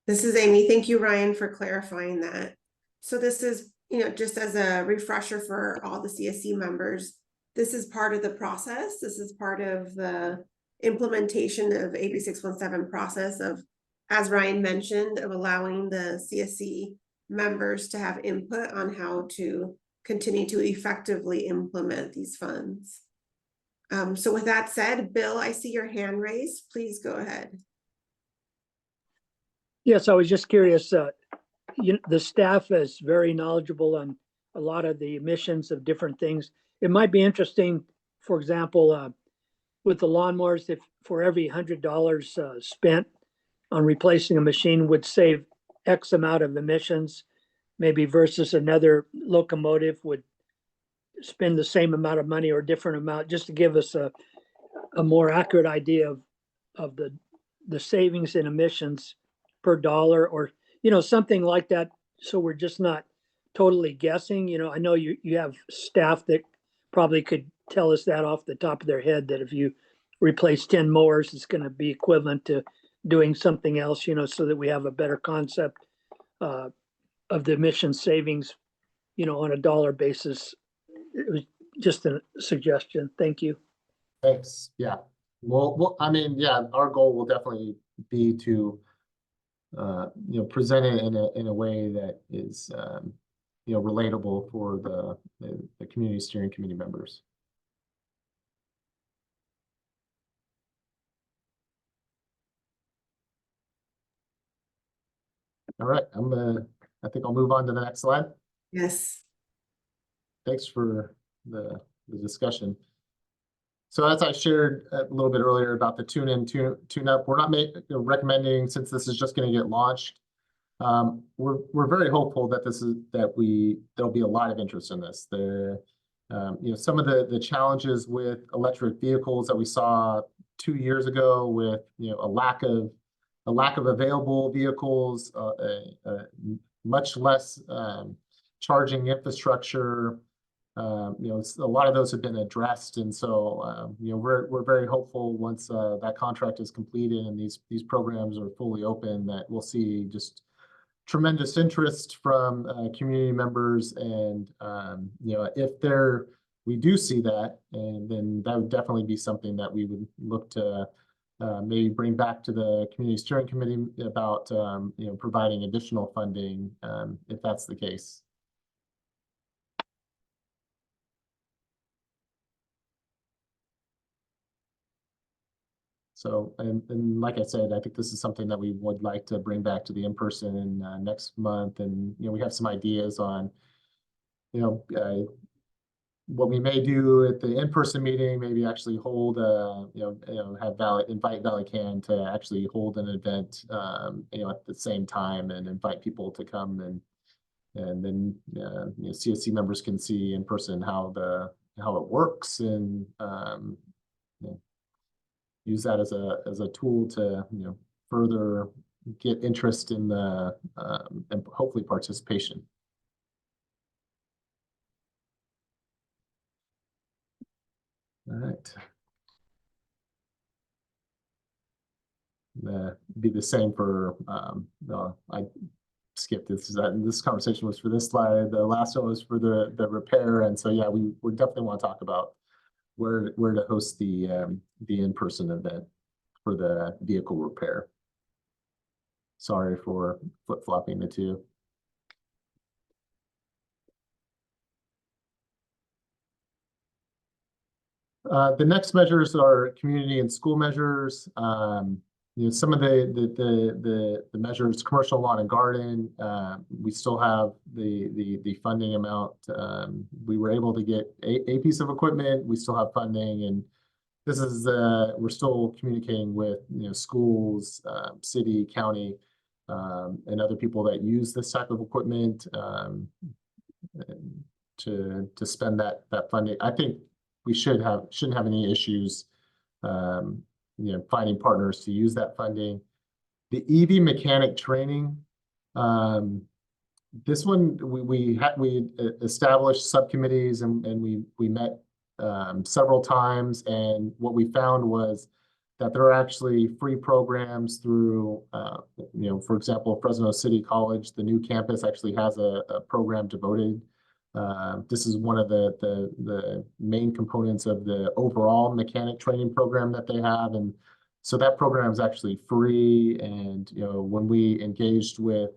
This is Amy. Thank you, Ryan, for clarifying that. So this is, just as a refresher for all the CSC members, this is part of the process. This is part of the implementation of AB 617 process of, as Ryan mentioned, of allowing the CSC members to have input on how to continue to effectively implement these funds. So with that said, Bill, I see your hand raised. Please go ahead.
Yes, I was just curious, the staff is very knowledgeable on a lot of the emissions of different things. It might be interesting, for example, with the lawnmowers, if for every $100 spent on replacing a machine would save X amount of emissions, maybe versus another locomotive would spend the same amount of money or a different amount, just to give us a more accurate idea of the savings in emissions per dollar, or something like that, so we're just not totally guessing. I know you have staff that probably could tell us that off the top of their head, that if you replace 10 mowers, it's going to be equivalent to doing something else, so that we have a better concept of the emission savings, on a dollar basis. It was just a suggestion. Thank you.
Thanks. Yeah. Well, I mean, yeah, our goal will definitely be to, present it in a way that is, relatable for the community steering committee members. All right, I think I'll move on to the next slide.
Yes.
Thanks for the discussion. So as I shared a little bit earlier about the tune-in, tune-up, we're not recommending, since this is just going to get launched. We're very hopeful that there'll be a lot of interest in this. Some of the challenges with electric vehicles that we saw 2 years ago, with a lack of available vehicles, much less charging infrastructure. A lot of those have been addressed, and so we're very hopeful once that contract is completed and these programs are fully open, that we'll see just tremendous interest from community members. And if we do see that, and then that would definitely be something that we would look to maybe bring back to the community steering committee about providing additional funding if that's the case. So, and like I said, I think this is something that we would like to bring back to the in-person next month. And, we have some ideas on, what we may do at the in-person meeting, maybe actually hold, invite Valley Can to actually hold an event, at the same time, and invite people to come, and then, CSC members can see in person how it works, and, use that as a tool to further get interest in the and hopefully participation. All right. Be the same for I skipped this conversation was for this slide. The last one was for the repair, and so yeah, we definitely want to talk about where to host the in-person event for the vehicle repair. Sorry for flip-flopping the two. The next measures are community and school measures. Some of the measures, commercial lawn and garden, we still have the funding amount. We were able to get a piece of equipment. We still have funding, and this is we're still communicating with schools, city, county, and other people that use this type of equipment to spend that funding. I think we shouldn't have any issues finding partners to use that funding. The EV mechanic training, this one, we established subcommittees and we met several times, and what we found was that there are actually free programs through, for example, Fresno City College. The new campus actually has a program devoted. This is one of the main components of the overall mechanic training program that they have, and so that program is actually free. And when we engaged with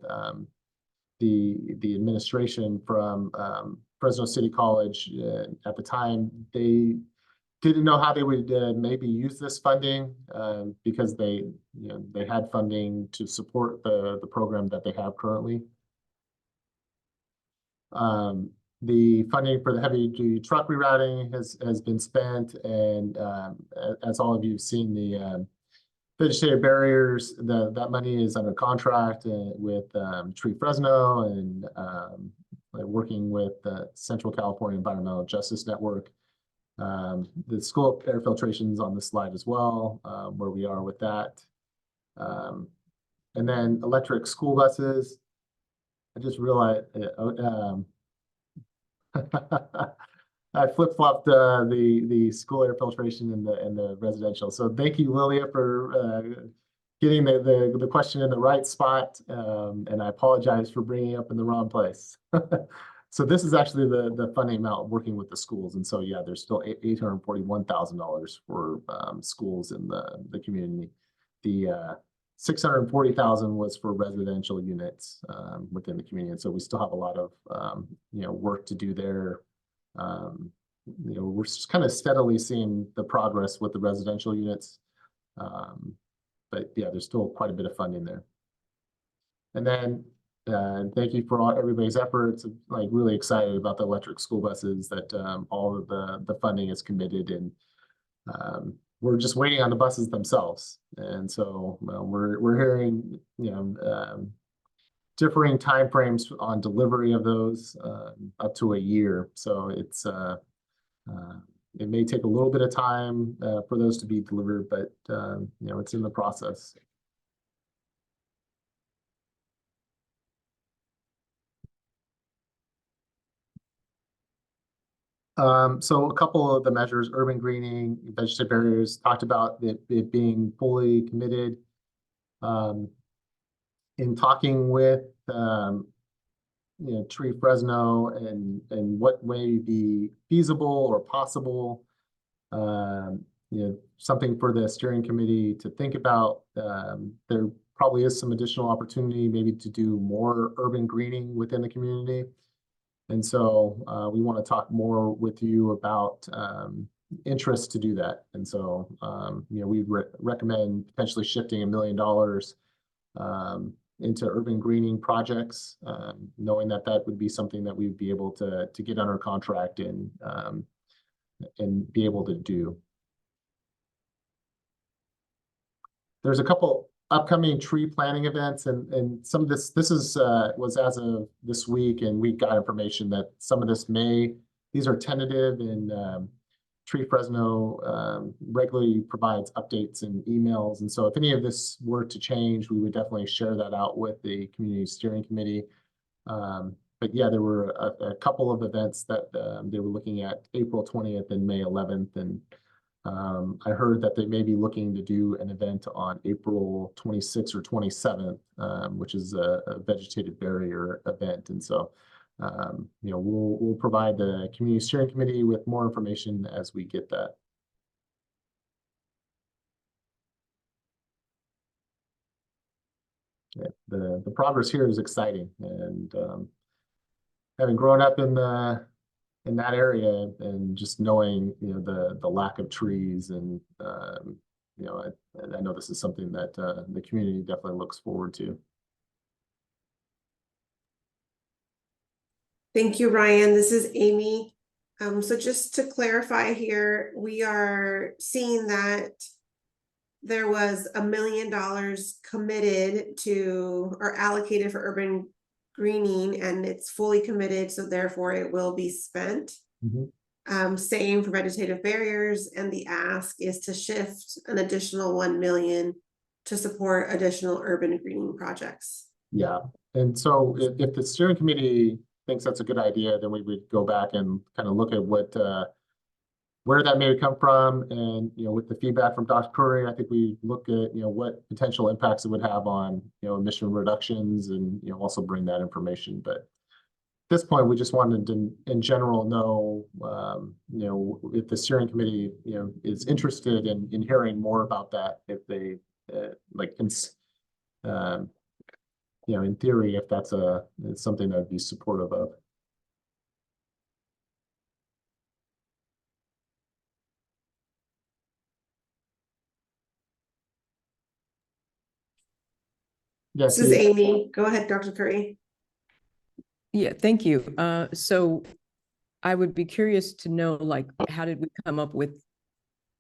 the administration from Fresno City College at the time, they didn't know how they would maybe use this funding because they had funding to support the program that they have currently. The funding for the heavy duty truck rerouting has been spent, and as all of you have seen, the vegetative barriers, that money is under contract with Tree Fresno and working with the Central California Environmental Justice Network. The school air filtration is on the slide as well, where we are with that. And then electric school buses. I just realized I flip-flopped the school air filtration and the residential. So thank you, Lilia, for getting the question in the right spot. And I apologize for bringing it up in the wrong place. So this is actually the funding amount working with the schools. And so, yeah, there's still $841,000 for schools in the community. The $640,000 was for residential units within the community. And so we still have a lot of work to do there. We're just kind of steadily seeing the progress with the residential units. But yeah, there's still quite a bit of funding there. And then thank you for everybody's efforts. Like, really excited about the electric school buses, that all of the funding is committed, and we're just waiting on the buses themselves. And so we're hearing differing timeframes on delivery of those, up to a year. So it's it may take a little bit of time for those to be delivered, but it's in the process. So a couple of the measures: urban greening, vegetative barriers, talked about it being fully committed. In talking with Tree Fresno and what may be feasible or possible, something for the steering committee to think about. There probably is some additional opportunity maybe to do more urban greening within the community. And so we want to talk more with you about interest to do that. And so we recommend potentially shifting $1 million into urban greening projects, knowing that would be something that we'd be able to get under contract and be able to do. There's a couple upcoming tree planting events, and some of this was as of this week, and we got information that some of these are tentative, and Tree Fresno regularly provides updates and emails. And so if any of this were to change, we would definitely share that out with the community steering committee. But yeah, there were a couple of events that they were looking at, April 20th and May 11th. And I heard that they may be looking to do an event on April 26th or 27th, which is a vegetative barrier event. And so we'll provide the community steering committee with more information as we get that. Yeah, the progress here is exciting, and having grown up in that area and just knowing the lack of trees, and I know this is something that the community definitely looks forward to.
Thank you, Ryan. This is Amy. So just to clarify here, we are seeing that there was $1 million committed to or allocated for urban greening, and it's fully committed, so therefore it will be spent. Mm-hmm. Same for vegetative barriers, and the ask is to shift an additional $1 million to support additional urban greening projects.
Yeah, and so if the steering committee thinks that's a good idea, then we would go back and kind of look at what where that may come from, and with the feedback from Dr. Curry, I think we look at what potential impacts it would have on emission reductions, and also bring that information. But at this point, we just wanted to, in general, know if the steering committee is interested in hearing more about that, if they in theory, if that's it's something that would be supportive of. Yes,
This is Amy. Go ahead, Dr. Curry.
Yeah, thank you. So I would be curious to know, like, how did we come up with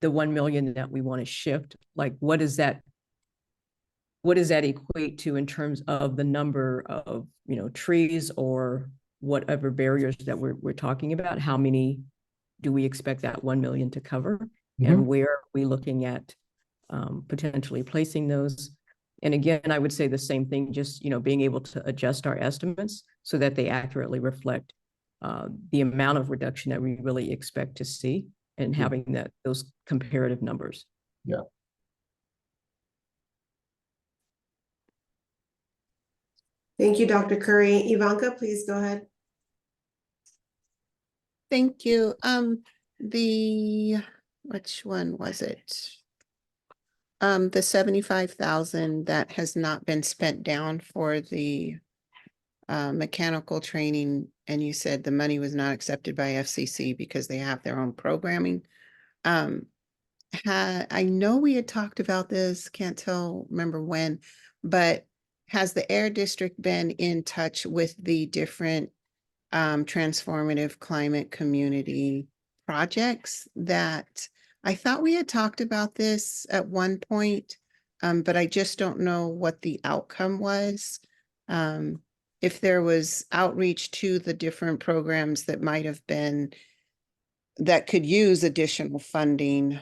the 1 million that we want to shift? Like, what does that equate to in terms of the number of, trees or whatever barriers that we're talking about? How many do we expect that 1 million to cover? And where are we looking at potentially placing those? And again, I would say the same thing, just, being able to adjust our estimates so that they accurately reflect the amount of reduction that we really expect to see, and having those comparative numbers.
Yeah.
Thank you, Dr. Curry. Ivanka, please go ahead.
Thank you. Which one was it? The 75,000 that has not been spent down for the mechanical training, and you said the money was not accepted by FCC because they have their own programming. I know we had talked about this, remember when, but has the Air District been in touch with the different transformative climate community projects that I thought we had talked about this at one point, but I just don't know what the outcome was. If there was outreach to the different programs that might have been, that could use additional funding,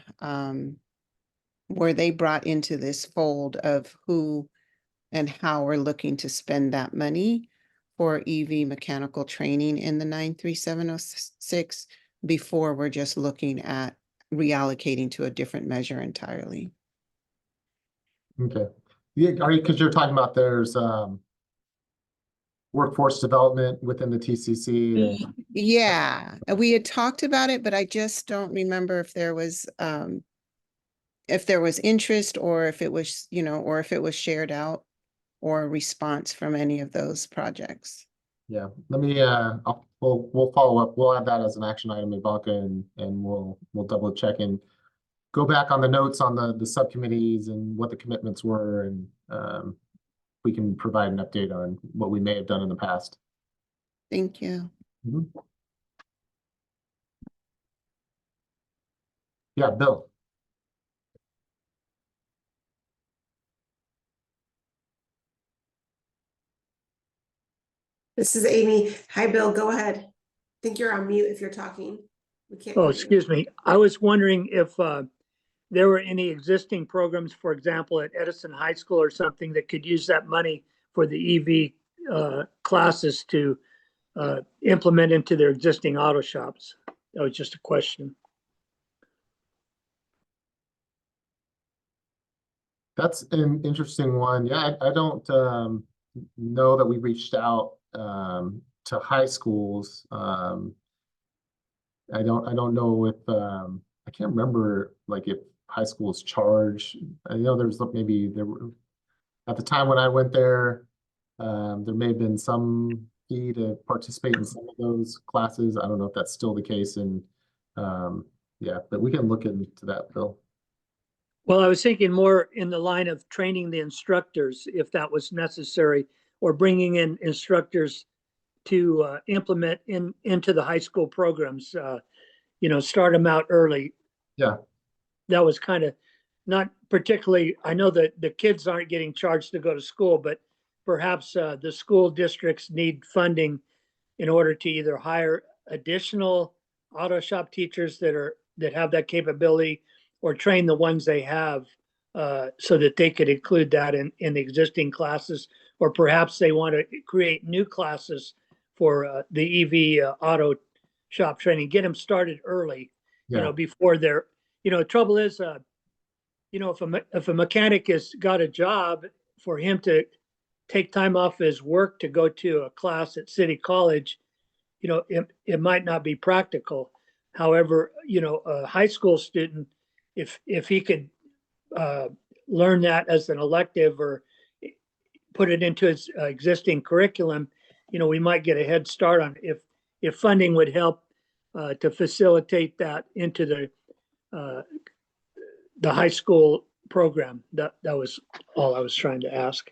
were they brought into this fold of who and how we're looking to spend that money for EV mechanical training in the 93706 before we're just looking at reallocating to a different measure entirely?
Okay. Yeah, because you're talking about there's workforce development within the TCC.
Yeah, we had talked about it, but I just don't remember if there was interest, or if it was, or if it was shared out, or a response from any of those projects.
Yeah, let me we'll follow up. We'll add that as an action item, Ivanka, and we'll double check and go back on the notes on the subcommittees and what the commitments were, and we can provide an update on what we may have done in the past.
Thank you.
Yeah, Bill.
This is Amy. Hi, Bill. Go ahead. I think you're on mute if you're talking. We can't
Oh,
hear you.
excuse me. I was wondering if there were any existing programs, for example, at Edison High School or something, that could use that money for the EV classes to implement into their existing auto shops. That was just a question.
That's an interesting one. Yeah, I don't know that we reached out to high schools. I don't know if I can't remember, like, if high schools charge. I know there's maybe there were, at the time when I went there, there may have been some fee to participate in some of those classes. I don't know if that's still the case, and yeah, but we can look into that, Bill.
Well, I was thinking more in the line of training the instructors, if that was necessary, or bringing in instructors to implement into the high school programs, start them out early.
Yeah.
That was kind of not particularly, I know that the kids aren't getting charged to go to school, but perhaps the school districts need funding in order to either hire additional auto shop teachers that have that capability, or train the ones they have so that they could include that in existing classes, or perhaps they want to create new classes for the EV auto shop training, get them started early,
Yeah.
before they're, the trouble is, if a mechanic has got a job, for him to take time off his work to go to a class at City College, it might not be practical. However, a high school student, if he could learn that as an elective or put it into his existing curriculum, we might get a head start on it if funding would help to facilitate that into the high school program. That was all I was trying to ask.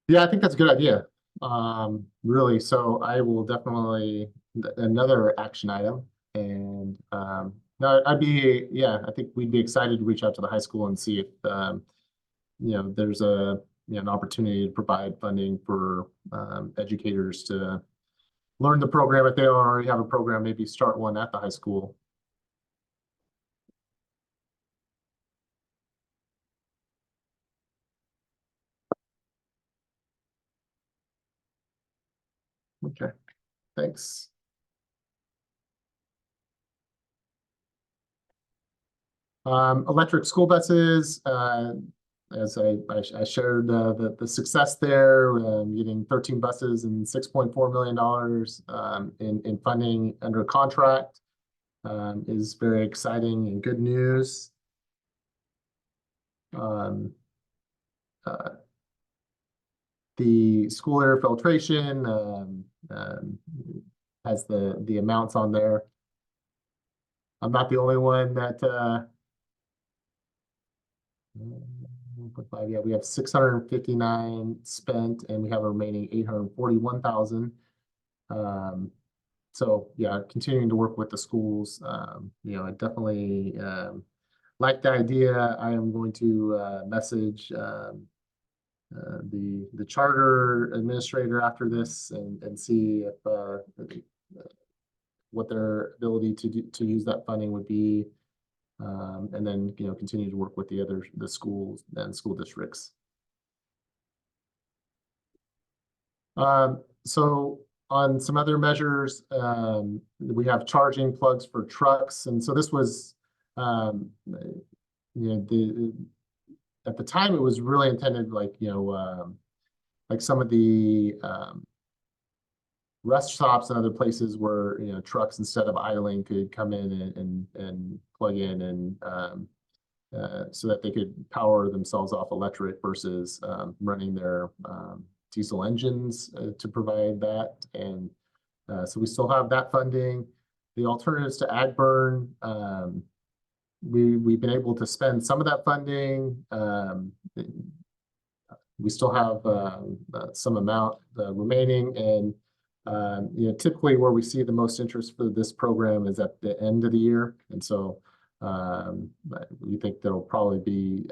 Yeah, I think that's a good idea. Really, so I will definitely, another action item. And no, I think we'd be excited to reach out to the high school and see if, there's an opportunity to provide funding for educators to learn the program. If they already have a program, maybe start one at the high school. Okay, thanks. Electric school buses, as I shared the success there, getting 13 buses and $6.4 million in funding under contract is very exciting and good news. The school air filtration has the amounts on there. I'm not the only one that yeah, we have 659 spent and we have a remaining 841,000. So yeah, continuing to work with the schools. I definitely like the idea. I am going to message the charter administrator after this and see if what their ability to use that funding would be. And then, continue to work with the schools and school districts. So on some other measures, we have charging plugs for trucks. And so this was, at the time it was really intended like some of the rest stops and other places where trucks, instead of idling, could come in and plug in and so that they could power themselves off electric versus running their diesel engines to provide that. And so we still have that funding. The alternatives to ag burn, we've been able to spend some of that funding. We still have some amount remaining, and typically where we see the most interest for this program is at the end of the year. And so we think there'll probably be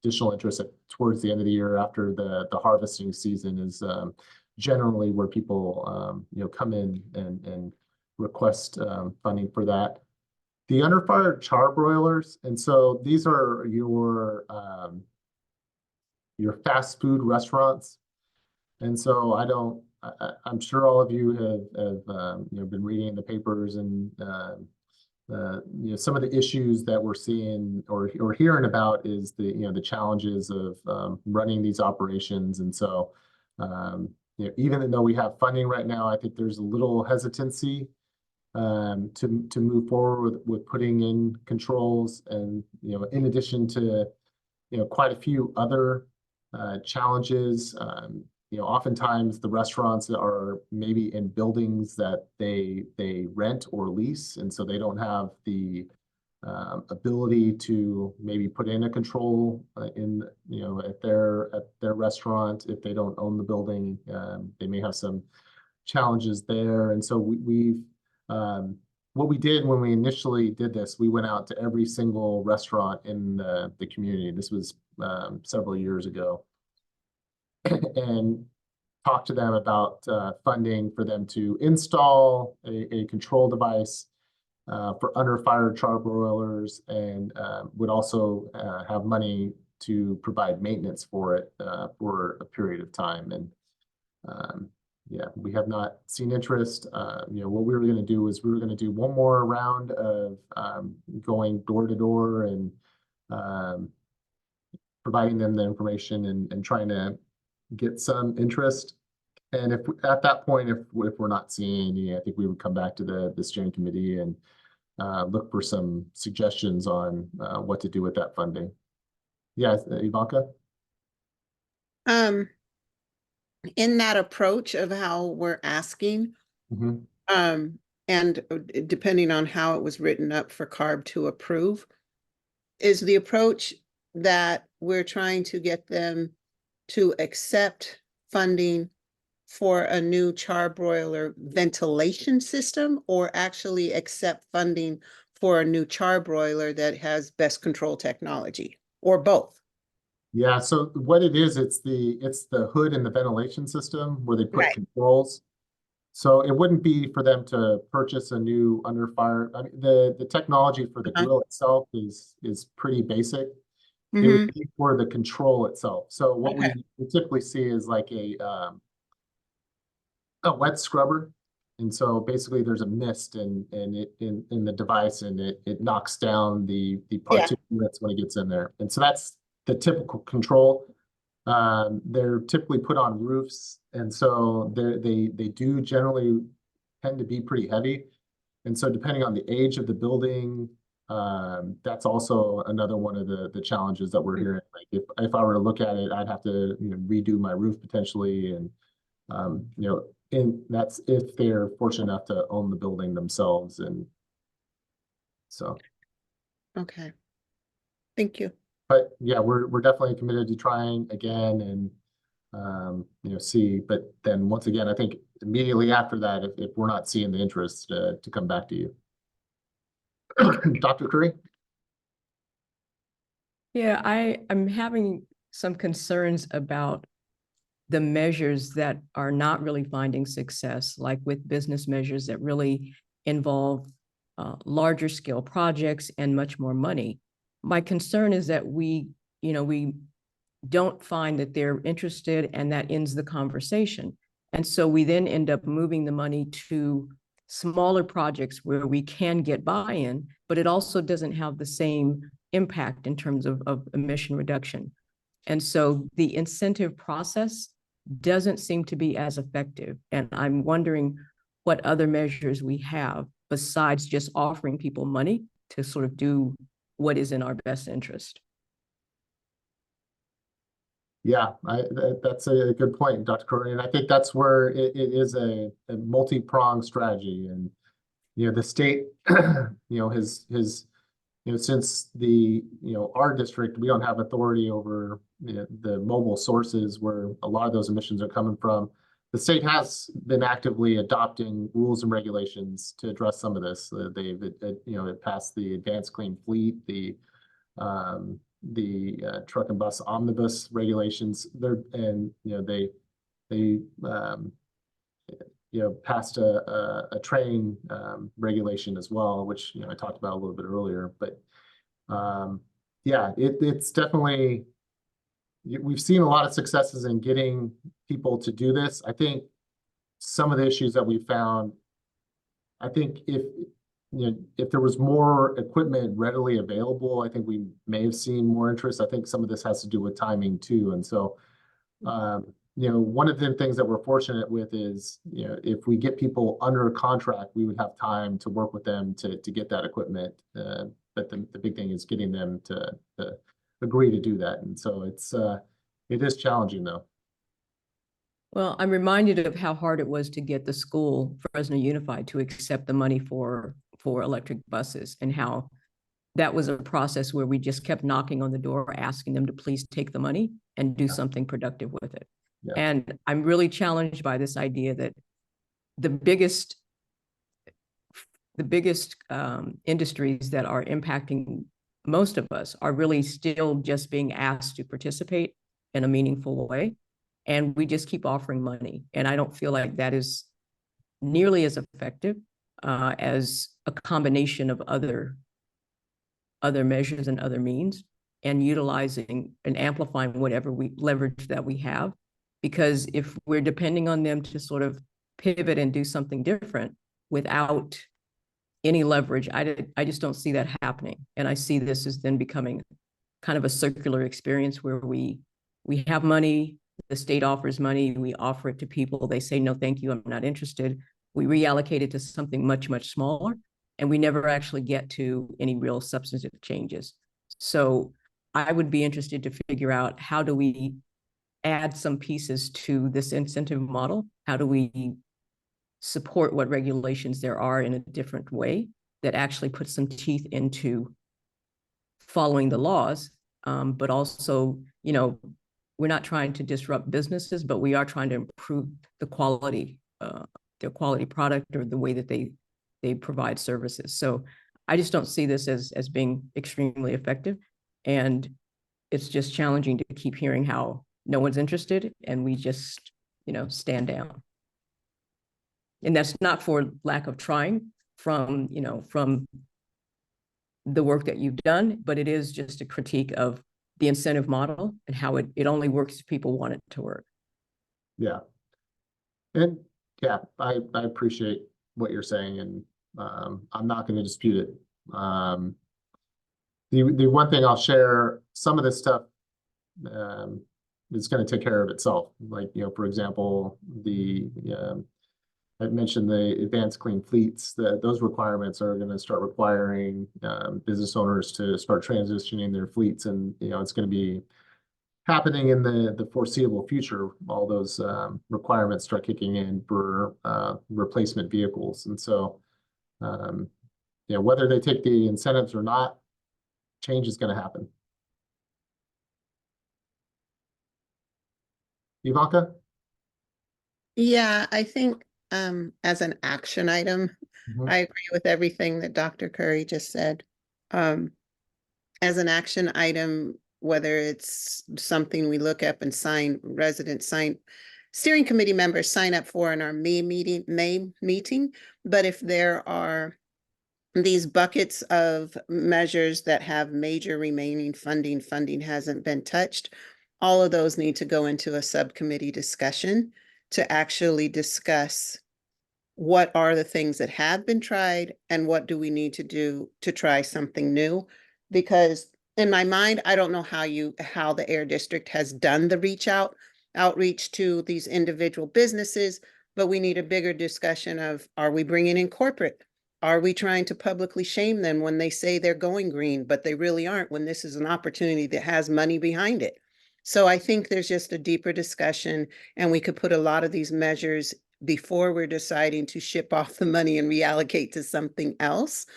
additional interest towards the end of the year after the harvesting season is generally where people come in and request funding for that. The under fire char broilers, and so these are your fast food restaurants. And so I'm sure all of you have been reading in the papers and some of the issues that we're seeing or hearing about is the challenges of running these operations. And so even though we have funding right now, I think there's a little hesitancy to move forward with putting in controls, and in addition to quite a few other challenges. Oftentimes the restaurants are maybe in buildings that they rent or lease, and so they don't have the ability to maybe put in a control in at their restaurant if they don't own the building. They may have some challenges there, and so we've what we did when we initially did this, we went out to every single restaurant in the community. This was several years ago. And talk to them about funding for them to install a control device for under fire charbroilers, and would also have money to provide maintenance for it for a period of time. And yeah, we have not seen interest. What we were going to do is we were going to do one more round of going door to door and providing them the information and trying to get some interest. And if at that point, if we're not seeing any, I think we would come back to the steering committee and look for some suggestions on what to do with that funding. Yeah, Ivanka?
In that approach of how we're asking,
Mhm.
and depending on how it was written up for CARB to approve, is the approach that we're trying to get them to accept funding for a new charbroiler ventilation system, or actually accept funding for a new charbroiler that has best control technology, or both?
Yeah, so what it is, it's the hood and the ventilation system where they put
Right.
controls. So it wouldn't be for them to purchase a new under fire. I mean, the technology for the grill itself is pretty basic. It would be for the control itself. So what we typically see is like a wet scrubber. And so basically there's a mist in the device, and it knocks down the particulates when it gets in there. And so that's the typical control. They're typically put on roofs, and so they do generally tend to be pretty heavy. And so depending on the age of the building, that's also another one of the challenges that we're hearing. Like if I were to look at it, I'd have to redo my roof potentially, and and that's if they're fortunate enough to own the building themselves. And so.
Okay. Thank you.
But yeah, we're definitely committed to trying again and see. But then once again, I think immediately after that, if we're not seeing the interest, to come back to you. Dr. Curry?
Yeah, I'm having some concerns about the measures that are not really finding success, like with business measures that really involve larger scale projects and much more money. My concern is that we don't find that they're interested, and that ends the conversation. And so we then end up moving the money to smaller projects where we can get buy-in, but it also doesn't have the same impact in terms of emission reduction. And so the incentive process doesn't seem to be as effective. And I'm wondering what other measures we have besides just offering people money to sort of do what is in our best interest.
Yeah, that's a good point, Dr. Curry. And I think that's where it is a multi-pronged strategy. And, the state, has since our district, we don't have authority over the mobile sources where a lot of those emissions are coming from. The state has been actively adopting rules and regulations to address some of this. It passed the Advanced Clean Fleet, the truck and bus omnibus regulations. They passed a train regulation as well, which I talked about a little bit earlier. But yeah, it's definitely, we've seen a lot of successes in getting people to do this. I think some of the issues that we found, I think if there was more equipment readily available, I think we may have seen more interest. I think some of this has to do with timing too. And so, one of the things that we're fortunate with is, if we get people under a contract, we would have time to work with them to get that equipment. But the big thing is getting them to agree to do that. And so it is challenging though.
Well, I'm reminded of how hard it was to get the school, Fresno Unified, to accept the money for electric buses, and how that was a process where we just kept knocking on the door, asking them to please take the money and do something productive with it. Yeah. And I'm really challenged by this idea that the biggest industries that are impacting most of us are really still just being asked to participate in a meaningful way. and we just keep offering money. And I don't feel like that is nearly as effective as a combination of other measures and other means, and utilizing and amplifying whatever leverage that we have. Because if we're depending on them to sort of pivot and do something different without any leverage, I just don't see that happening. And I see this as then becoming kind of a circular experience where we have money, the state offers money, we offer it to people, they say, no, thank you, I'm not interested. We reallocate it to something much, much smaller, and we never actually get to any real substantive changes. So I would be interested to figure out, how do we add some pieces to this incentive model? How do we support what regulations there are in a different way that actually puts some teeth into following the laws, but also, you know, we're not trying to disrupt businesses, but we are trying to improve the quality, their quality product or the way that they provide services. So I just don't see this as being extremely effective. And it's just challenging to keep hearing how no one's interested and we just, you know, stand down. And that's not for lack of trying from, you know, from the work that you've done, but it is just a critique of the incentive model and how it only works if people want it to work.
Yeah. And yeah, I appreciate what you're saying, and I'm not going to dispute it. The one thing I'll share, some of this stuff is going to take care of itself. Like, you know, for example, I mentioned the advanced clean fleets, those requirements are going to start requiring business owners to start transitioning their fleets. And, you know, it's going to be happening in the foreseeable future. All those requirements start kicking in for replacement vehicles. And so, you know, whether they take the incentives or not, change is going to happen. Ivanka?
Yeah, I think as an action item, I agree with everything that Dr. Curry just said. As an action item, whether it's something we look up and steering committee members sign up for in our May meeting, but if there are these buckets of measures that have major remaining funding hasn't been touched, all of those need to go into a subcommittee discussion to actually discuss what are the things that have been tried and what do we need to do to try something new. Because in my mind, I don't know how the Air District has done the outreach to these individual businesses, but we need a bigger discussion of, are we bringing in corporate? Are we trying to publicly shame them when they say they're going green, but they really aren't, when this is an opportunity that has money behind it? So I think there's just a deeper discussion, and we could put a lot of these measures before we're deciding to ship off the money and reallocate to something else.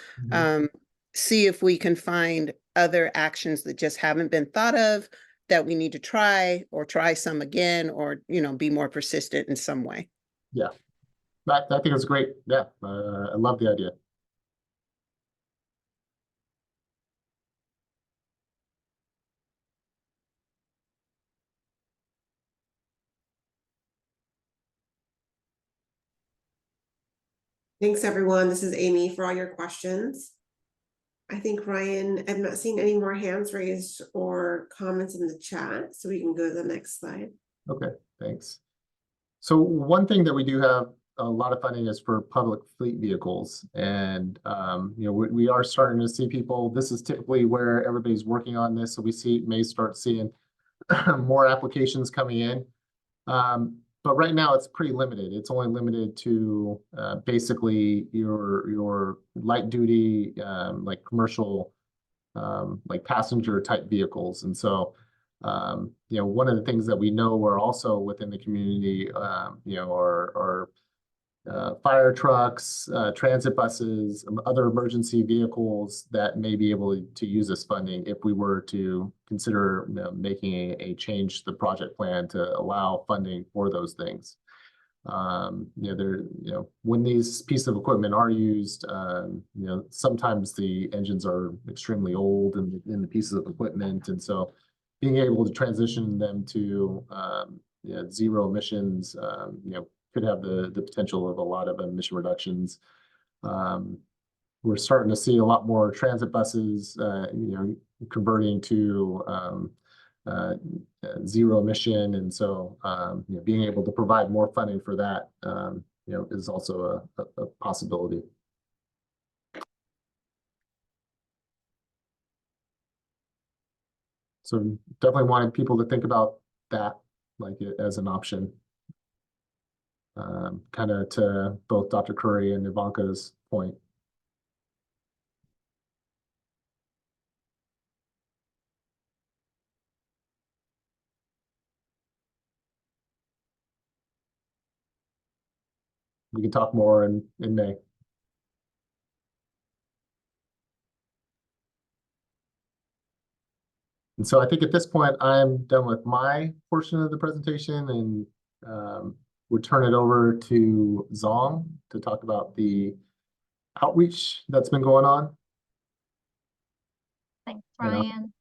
See if we can find other actions that just haven't been thought of that we need to try, or try some again, or, you know, be more persistent in some way.
Yeah, I think it's great. Yeah, I love the idea.
Thanks, everyone. This is Amy for all your questions. I think, Ryan, I'm not seeing any more hands raised or comments in the chat, so we can go to the next slide.
Okay, thanks. So one thing that we do have a lot of funding is for public fleet vehicles. And, you know, we are starting to see people, this is typically where everybody's working on this. So we may start seeing more applications coming in. But right now it's pretty limited. It's only limited to basically your light duty, like commercial, like passenger type vehicles. And so, you know, one of the things that we know are also within the community, you know, are fire trucks, transit buses, other emergency vehicles that may be able to use this funding if we were to consider, you know, making a change to the project plan to allow funding for those things. You know, when these pieces of equipment are used, you know, sometimes the engines are extremely old in the pieces of equipment, and so being able to transition them to zero emissions, could have the potential of a lot of emission reductions. We're starting to see a lot more transit buses, converting to zero emission, and so being able to provide more funding for that, is also a possibility. So definitely wanted people to think about that, like as an option. Kind of to both Dr. Curry and Ivanka's point. We can talk more in May. And so I think at this point, I'm done with my portion of the presentation, and we'll turn it over to Zong to talk about the outreach that's been going on.
Thanks, Ryan.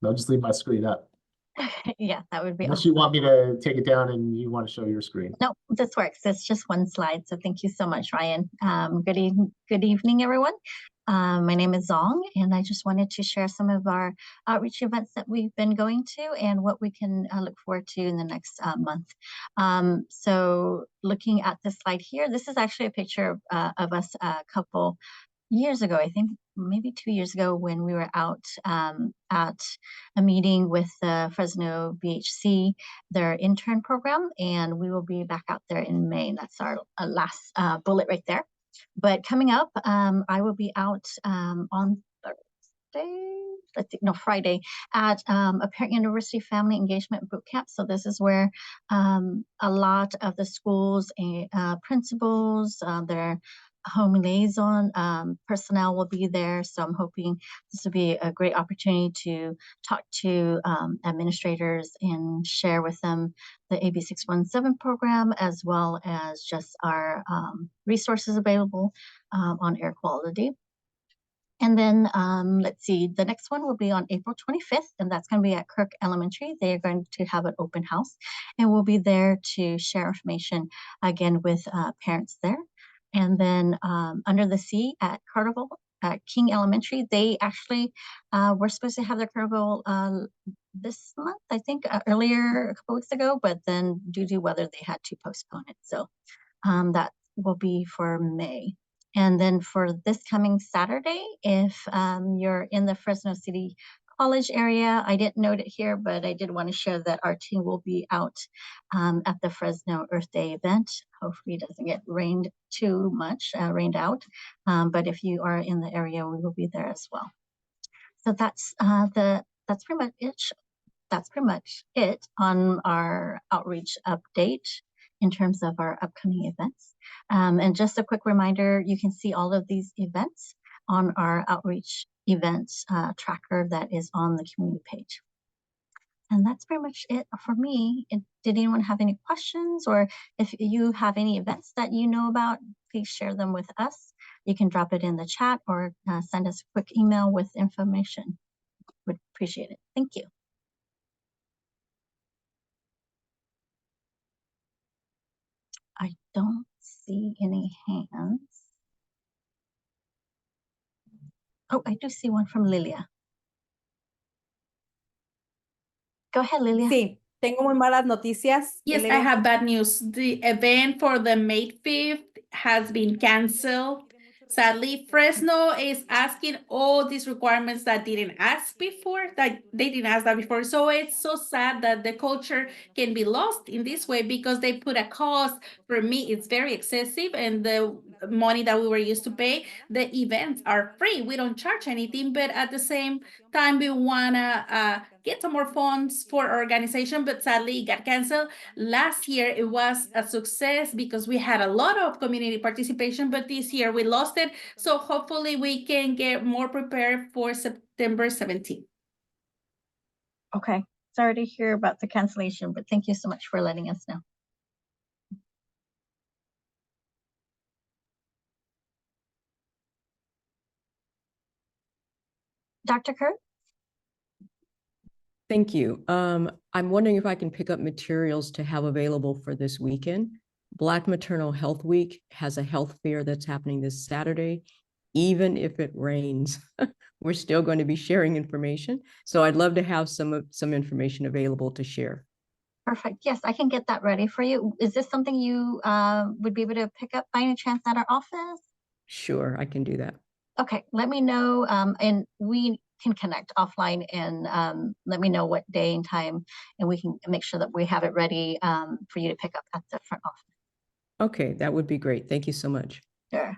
I'll just leave my screen up.
Yeah, that would be
Unless
awesome.
you want me to take it down and you want to show your screen.
No, this works. It's just one slide. So thank you so much, Ryan. Good evening, everyone. My name is Zong, and I just wanted to share some of our outreach events that we've been going to and what we can look forward to in the next month. So looking at this slide here, this is actually a picture of us a couple years ago, I think maybe 2 years ago, when we were out at a meeting with the Fresno BHC, their intern program, and we will be back out there in May. And that's our last bullet right there. But coming up, I will be out on Friday at a Parent University Family Engagement Bootcamp. So this is where a lot of the schools and principals, their home liaison personnel will be there. So I'm hoping this will be a great opportunity to talk to administrators and share with them the AB 617 program, as well as just our resources available on air quality. And then let's see, the next one will be on April 25th, and that's going to be at Kirk Elementary. They are going to have an open house, and we'll be there to share information again with parents there. And then Under the Sea at Carnival at King Elementary, they actually were supposed to have their carnival this month, I think, earlier a couple weeks ago, but then due to weather, they had to postpone it. So that will be for May. And then for this coming Saturday, if you're in the Fresno City College area, I didn't note it here, but I did want to share that our team will be out at the Fresno Earth Day event. Hopefully it doesn't get rained too much, rained out. But if you are in the area, we will be there as well. So that's pretty much it. That's pretty much it on our outreach update in terms of our upcoming events. And just a quick reminder, you can see all of these events on our outreach events tracker that is on the community page. And that's pretty much it for me. Did anyone have any questions, or if you have any events that you know about, please share them with us. You can drop it in the chat or send us a quick email with information. Would appreciate it. Thank you. I don't see any hands. Oh, I do see one from Lilia. Go ahead, Lilia.
Sí, tengo muy malas noticias.
Yes, I have bad news. The event for the May 5th has been canceled. Sadly, Fresno is asking all these requirements that didn't ask before, that they didn't ask that before. So it's so sad that the culture can be lost in this way because they put a cost. For me, it's very excessive, and the money that we were used to pay, the events are free. We don't charge anything, but at the same time, we wanna get some more funds for our organization, but sadly it got canceled. Last year, it was a success because we had a lot of community participation, but this year we lost it. So hopefully we can get more prepared for September 17th.
Okay, sorry to hear about the cancellation, but thank you so much for letting us know. Dr. Kurt?
Thank you. I'm wondering if I can pick up materials to have available for this weekend. Black Maternal Health Week has a health fair that's happening this Saturday. Even if it rains, we're still going to be sharing information. So I'd love to have some information available to share.
Perfect. Yes, I can get that ready for you. Is this something you would be able to pick up by any chance at our office?
Sure, I can do that.
Okay, let me know, and we can connect offline and let me know what day and time, and we can make sure that we have it ready for you to pick up at the front office.
Okay, that would be great. Thank you so much.
Sure.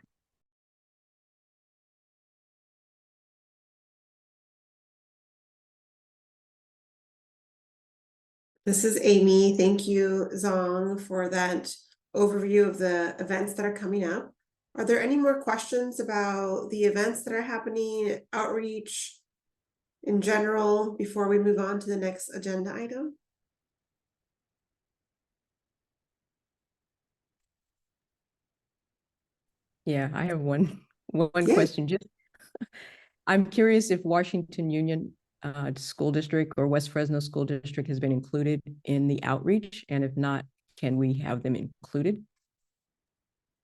This is Amy. Thank you, Zong, for that overview of the events that are coming up. Are there any more questions about the events that are happening, outreach in general, before we move on to the next agenda item?
Yeah, I have one
Yeah.
question. Just I'm curious if Washington Union School District or West Fresno School District has been included in the outreach, and if not, can we have them included?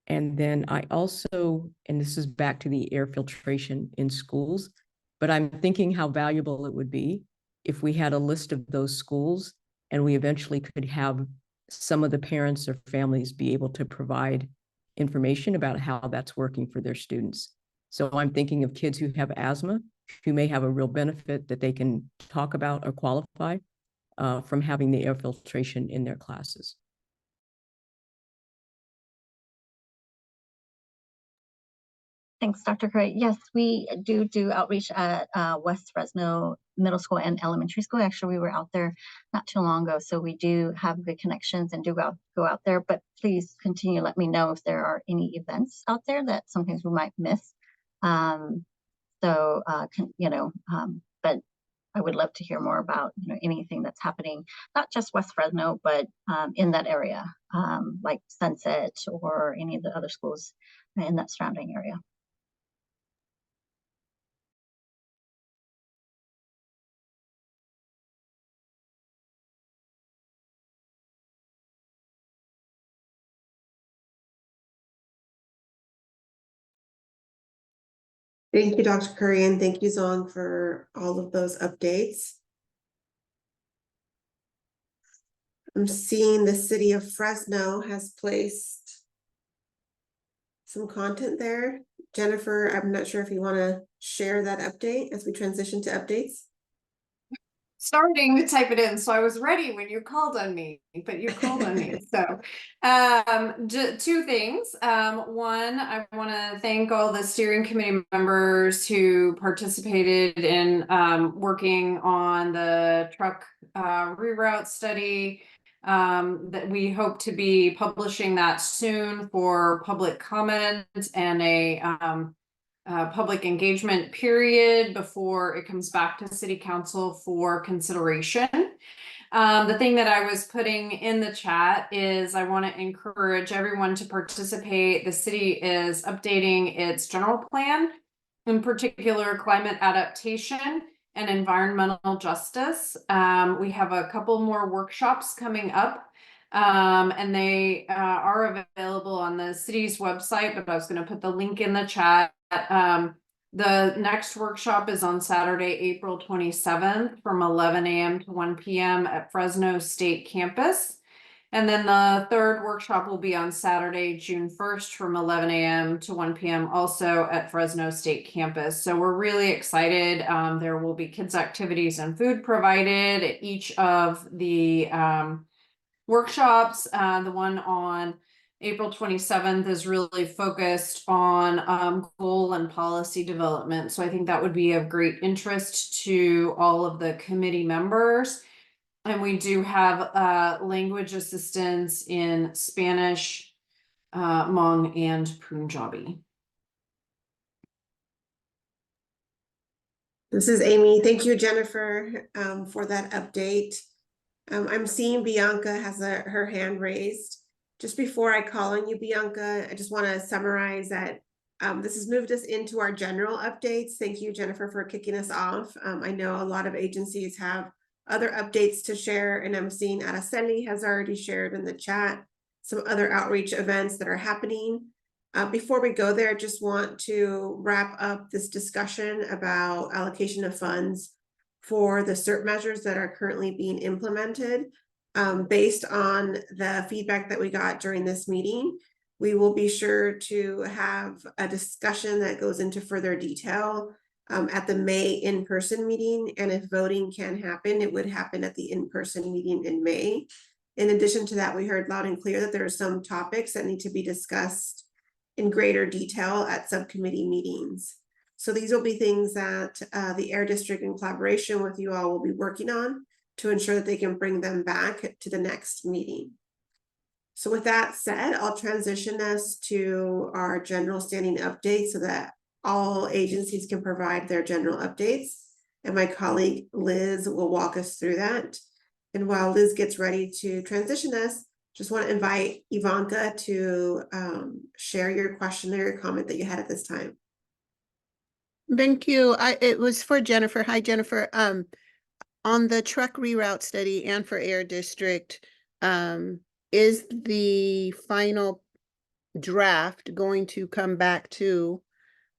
And then I also, and this is back to the air filtration in schools, but I'm thinking how valuable it would be if we had a list of those schools and we eventually could have some of the parents or families be able to provide information about how that's working for their students. So I'm thinking of kids who have asthma, who may have a real benefit that they can talk about or qualify from having the air filtration in their classes.
Thanks, Dr. Curry. Yes, we do outreach at West Fresno Middle School and Elementary School. Actually, we were out there not too long ago, so we do have good connections and do go out there. But please continue to let me know if there are any events out there that sometimes we might miss. But I would love to hear more about anything that's happening, not just West Fresno, but in that area, like Sunset or any of the other schools in that surrounding area.
Thank you, Dr. Curry, and thank you, Zong, for all of those updates. I'm seeing the city of Fresno has placed some content there. Jennifer, I'm not sure if you want to share that update as we transition to updates.
Starting to type it in, so I was ready when you called on me, but you called on me. So two things. One, I want to thank all the steering committee members who participated in working on the truck reroute study. That we hope to be publishing that soon for public comment and a public engagement period before it comes back to City Council for consideration. The thing that I was putting in the chat is I want to encourage everyone to participate. The city is updating its general plan, in particular climate adaptation and environmental justice. We have a couple more workshops coming up. And they are available on the city's website, but I was going to put the link in the chat. The next workshop is on Saturday, April 27th from 11 a.m. to 1 p.m. at Fresno State Campus. And then the third workshop will be on Saturday, June 1st from 11 a.m. to 1 p.m. also at Fresno State Campus. So we're really excited. There will be kids activities and food provided at each of the workshops. The one on April 27th is really focused on goal and policy development. So I think that would be of great interest to all of the committee members. And we do have language assistance in Spanish, Hmong, and Punjabi.
This is Amy. Thank you, Jennifer, for that update. I'm seeing Bianca has her hand raised. Just before I call on you, Bianca, I just want to summarize that this has moved us into our general updates. Thank you, Jennifer, for kicking us off. I know a lot of agencies have other updates to share, and I'm seeing Araceli has already shared in the chat some other outreach events that are happening. Before we go there, I just want to wrap up this discussion about allocation of funds for the CERT measures that are currently being implemented. Based on the feedback that we got during this meeting, we will be sure to have a discussion that goes into further detail at the May in-person meeting. And if voting can happen, it would happen at the in-person meeting in May. In addition to that, we heard loud and clear that there are some topics that need to be discussed in greater detail at subcommittee meetings. So these will be things that the Air District in collaboration with you all will be working on to ensure that they can bring them back to the next meeting. So with that said, I'll transition us to our general standing update so that all agencies can provide their general updates. And my colleague Liz will walk us through that. And while Liz gets ready to transition us, just want to invite Ivanka to share your question or your comment that you had at this time.
Thank you. It was for Jennifer. Hi, Jennifer. On the truck reroute study and for Air District, is the final draft going to come back to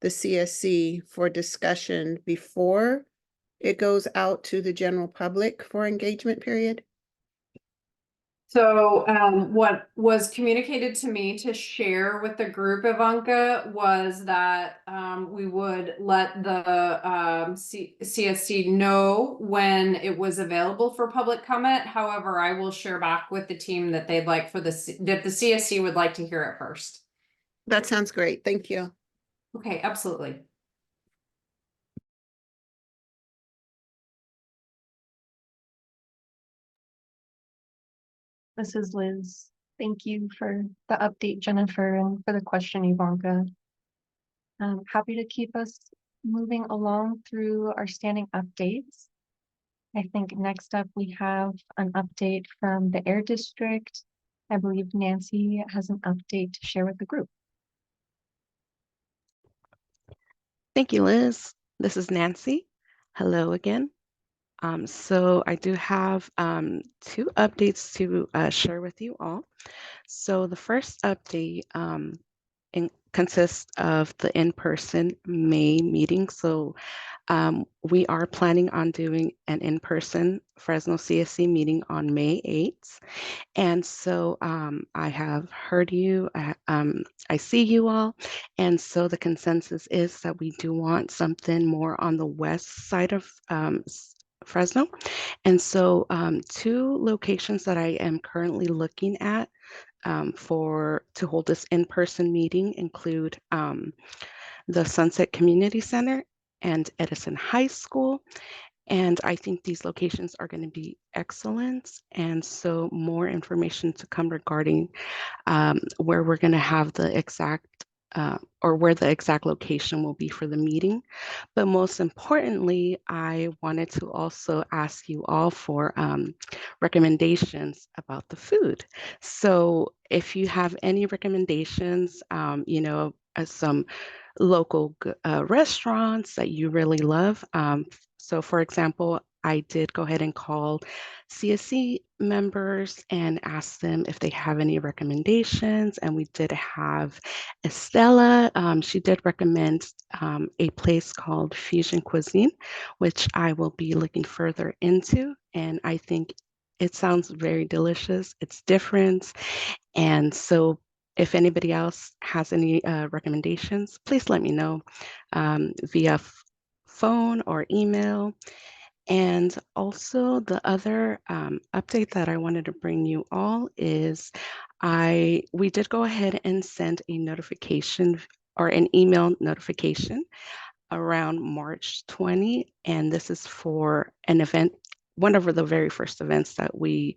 the CSC for discussion before it goes out to the general public for engagement period?
So what was communicated to me to share with the group, Ivanka, was that we would let the CSC know when it was available for public comment. However, I will share back with the team that they'd like that the CSC would like to hear it first.
That sounds great. Thank you.
Okay, absolutely.
This is Liz. Thank you for the update, Jennifer, and for the question, Ivanka. I'm happy to keep us moving along through our standing updates. I think next up we have an update from the Air District. I believe Nancy has an update to share with the group.
Thank you, Liz. This is Nancy. Hello again. So I do have 2 updates to share with you all. So the first update consists of the in-person May meeting. So we are planning on doing an in-person Fresno CSC meeting on May 8th. And so I have heard you, I see you all. And so the consensus is that we do want something more on the west side of Fresno. And so 2 locations that I am currently looking at to hold this in-person meeting include the Sunset Community Center and Edison High School. And I think these locations are going to be excellent. And so more information to come regarding where we're going to have the exact or where the exact location will be for the meeting. But most importantly, I wanted to also ask you all for recommendations about the food. So if you have any recommendations, some local restaurants that you really love. So for example, I did go ahead and call CSC members and ask them if they have any recommendations. And we did have Estella. She did recommend a place called Fusion Cuisine, which I will be looking further into. And I think it sounds very delicious. It's different. And so if anybody else has any recommendations, please let me know via phone or email. And also the other update that I wanted to bring you all is we did go ahead and send a notification or an email notification around March 20, and this is for an event, one of the very first events that we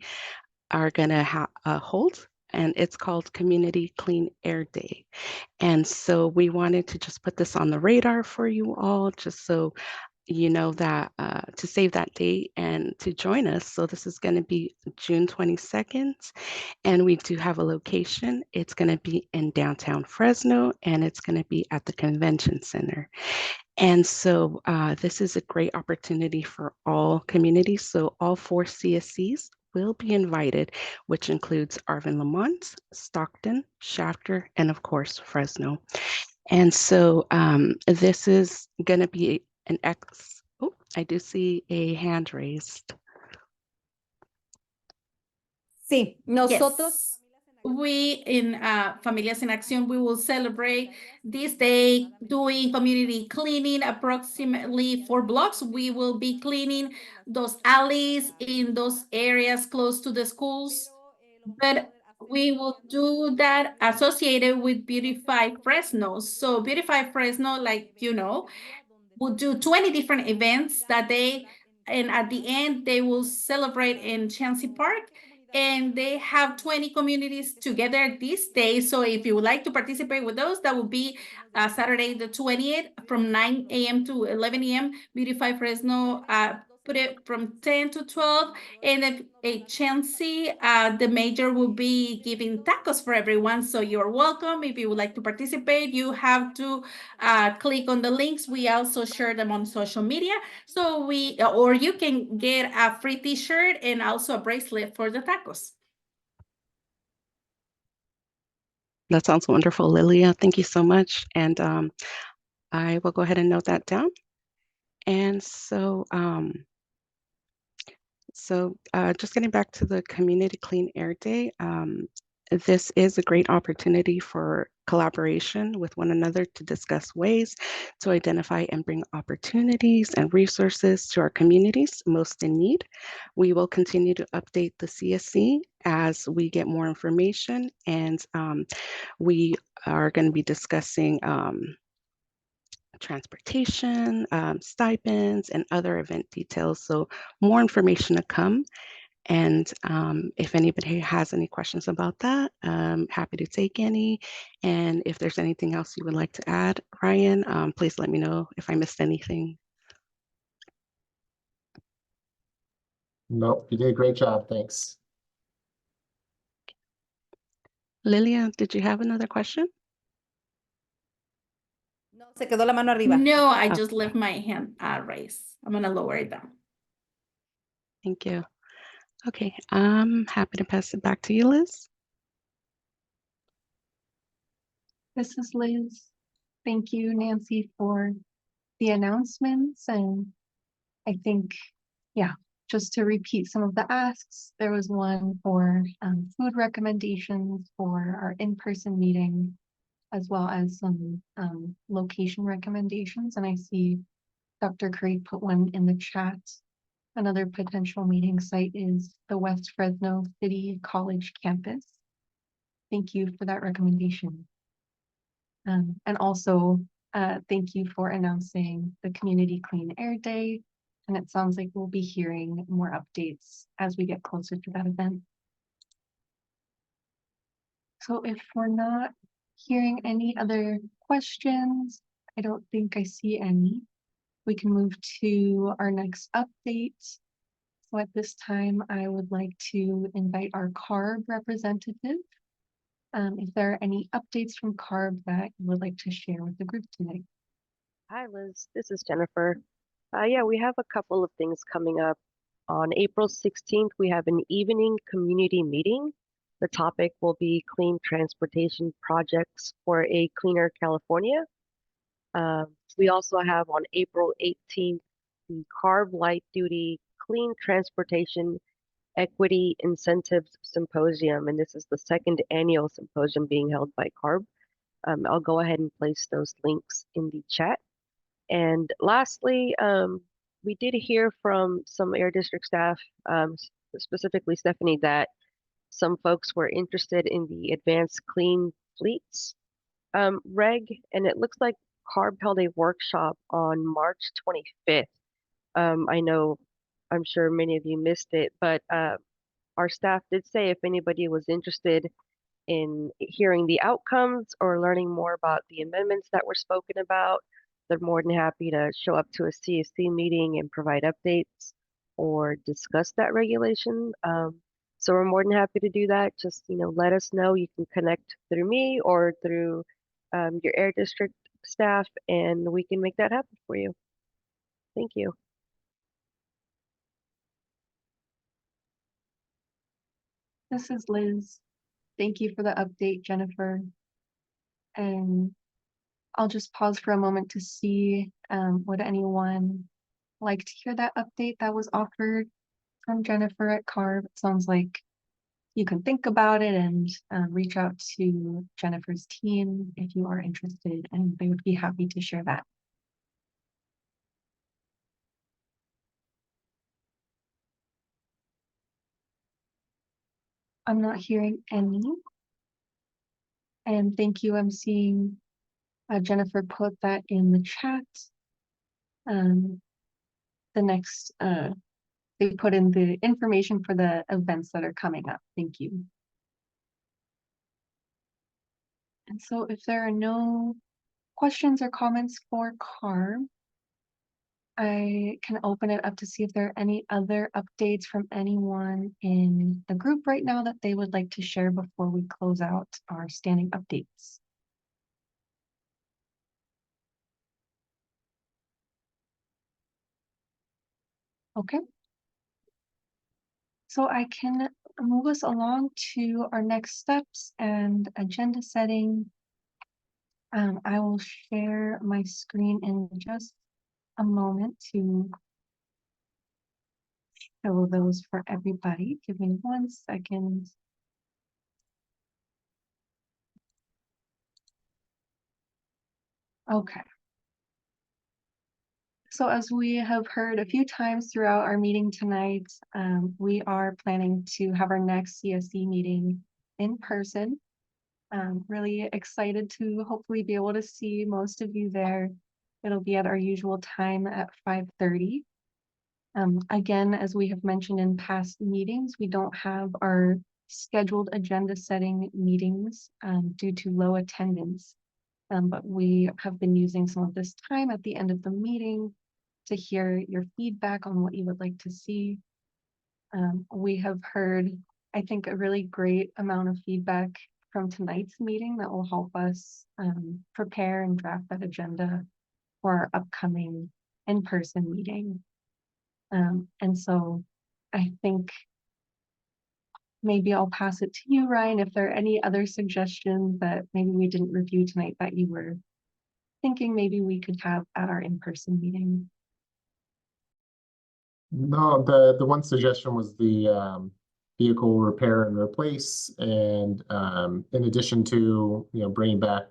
are going to hold, and it's called Community Clean Air Day. And so we wanted to just put this on the radar for you all, just so you know that to save that date and to join us. So this is going to be June 22nd, and we do have a location. It's going to be in downtown Fresno, and it's going to be at the convention center. And so this is a great opportunity for all communities. So all 4 CSCs will be invited, which includes Arvin Lamont, Stockton, Shafter, and of course, Fresno. And so this is going to be oh, I do see a hand raised.
Sí, nosotros.
Yes. We in Familias en Acción, we will celebrate this day doing community cleaning approximately 4 blocks. We will be cleaning those alleys in those areas close to the schools, but we will do that associated with Beautify Fresno. So Beautify Fresno, like you know, will do 20 different events that day, and at the end they will celebrate in Chansey Park, and they have 20 communities together this day. So if you would like to participate with those, that will be Saturday the 20th from 9 a.m. to 11 a.m. Beautify Fresno put it from 10 to 12, and if a Chansey, the major will be giving tacos for everyone. So you're welcome. If you would like to participate, you have to click on the links. We also share them on social media. So or you can get a free t-shirt and also a bracelet for the tacos.
That sounds wonderful, Lilia. Thank you so much. And I will go ahead and note that down. And so, just getting back to the Community Clean Air Day, this is a great opportunity for collaboration with one another to discuss ways to identify and bring opportunities and resources to our communities most in need. We will continue to update the CSC as we get more information, and we are going to be discussing transportation, stipends, and other event details. So more information to come. And if anybody has any questions about that, happy to take any. And if there's anything else you would like to add, Ryan, please let me know if I missed anything.
Nope, you did a great job. Thanks.
Lilia, did you have another question?
No, se quedó la mano arriba.
No, I
Oh.
just left my hand raised. I'm gonna lower it down.
Thank you. Okay, I'm happy to pass it back to you, Liz.
This is Liz. Thank you, Nancy, for the announcements. And I think, yeah, just to repeat some of the asks, there was one for food recommendations for our in-person meeting, as well as some location recommendations. And I see Dr. Craig put one in the chat. Another potential meeting site is the West Fresno City College campus. Thank you for that recommendation. And also, thank you for announcing the Community Clean Air Day. And it sounds like we'll be hearing more updates as we get closer to that event. So if we're not hearing any other questions, I don't think I see any. We can move to our next update. So at this time, I would like to invite our CARB representative. If there are any updates from CARB that you would like to share with the group tonight.
Hi, Liz. This is Jennifer. Yeah, we have a couple of things coming up. On April 16th, we have an evening community meeting. The topic will be clean transportation projects for a cleaner California. We also have on April 18th, the CARB Light Duty Clean Transportation Equity Incentives Symposium, and this is the second annual symposium being held by CARB. I'll go ahead and place those links in the chat. And lastly, we did hear from some Air District staff, specifically Stephanie, that some folks were interested in the Advanced Clean Fleets reg, and it looks like CARB held a workshop on March 25th. I'm sure many of you missed it, but our staff did say if anybody was interested in hearing the outcomes or learning more about the amendments that were spoken about, they're more than happy to show up to a CSC meeting and provide updates or discuss that regulation. So we're more than happy to do that. Just, let us know. You can connect through me or through your air district staff, and we can make that happen for you. Thank you.
This is Liz. Thank you for the update, Jennifer. And I'll just pause for a moment to see would anyone like to hear that update that was offered from Jennifer at CARB. It sounds like you can think about it and reach out to Jennifer's team if you are interested, and they would be happy to share that. I'm not hearing any. And thank you. I'm seeing Jennifer put that in the chat. The next, they put in the information for the events that are coming up. Thank you. And so if there are no questions or comments for CARB, I can open it up to see if there are any other updates from anyone in the group right now that they would like to share before we close out our standing updates. Okay. So I can move us along to our next steps and agenda setting. I will share my screen in just a moment to show those for everybody. Give me 1 second. Okay. So as we have heard a few times throughout our meeting tonight, we are planning to have our next CSC meeting in person. Really excited to hopefully be able to see most of you there. It'll be at our usual time at 5:30. Again, as we have mentioned in past meetings, we don't have our scheduled agenda setting meetings due to low attendance. But we have been using some of this time at the end of the meeting to hear your feedback on what you would like to see. We have heard, I think, a really great amount of feedback from tonight's meeting that will help us prepare and draft that agenda for our upcoming in-person meeting. And so I think maybe I'll pass it to you, Ryan, if there are any other suggestions that maybe we didn't review tonight that you were thinking maybe we could have at our in-person meeting.
No, the one suggestion was the vehicle repair and replace, and in addition to bringing back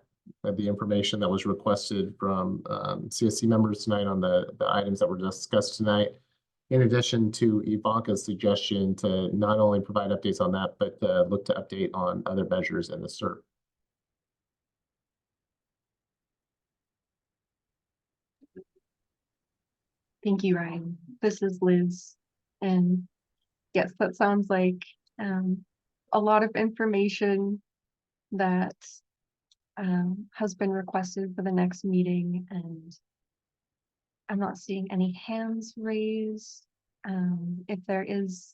the information that was requested from CSC members tonight on the items that were discussed tonight, in addition to Ivanka's suggestion to not only provide updates on that, but look to update on other measures in the CERT.
Thank you, Ryan. This is Liz. And yes, that sounds like a lot of information that has been requested for the next meeting, and I'm not seeing any hands raised. If there is,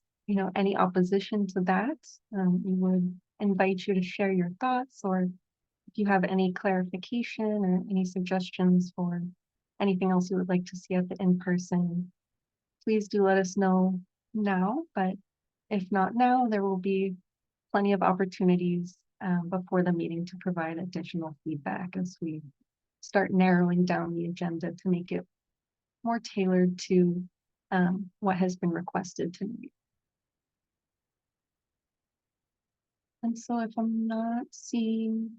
any opposition to that, we would invite you to share your thoughts, or if you have any clarification or any suggestions for anything else you would like to see at the in-person, please do let us know now. But if not now, there will be plenty of opportunities before the meeting to provide additional feedback as we start narrowing down the agenda to make it more tailored to what has been requested tonight. And so if I'm not seeing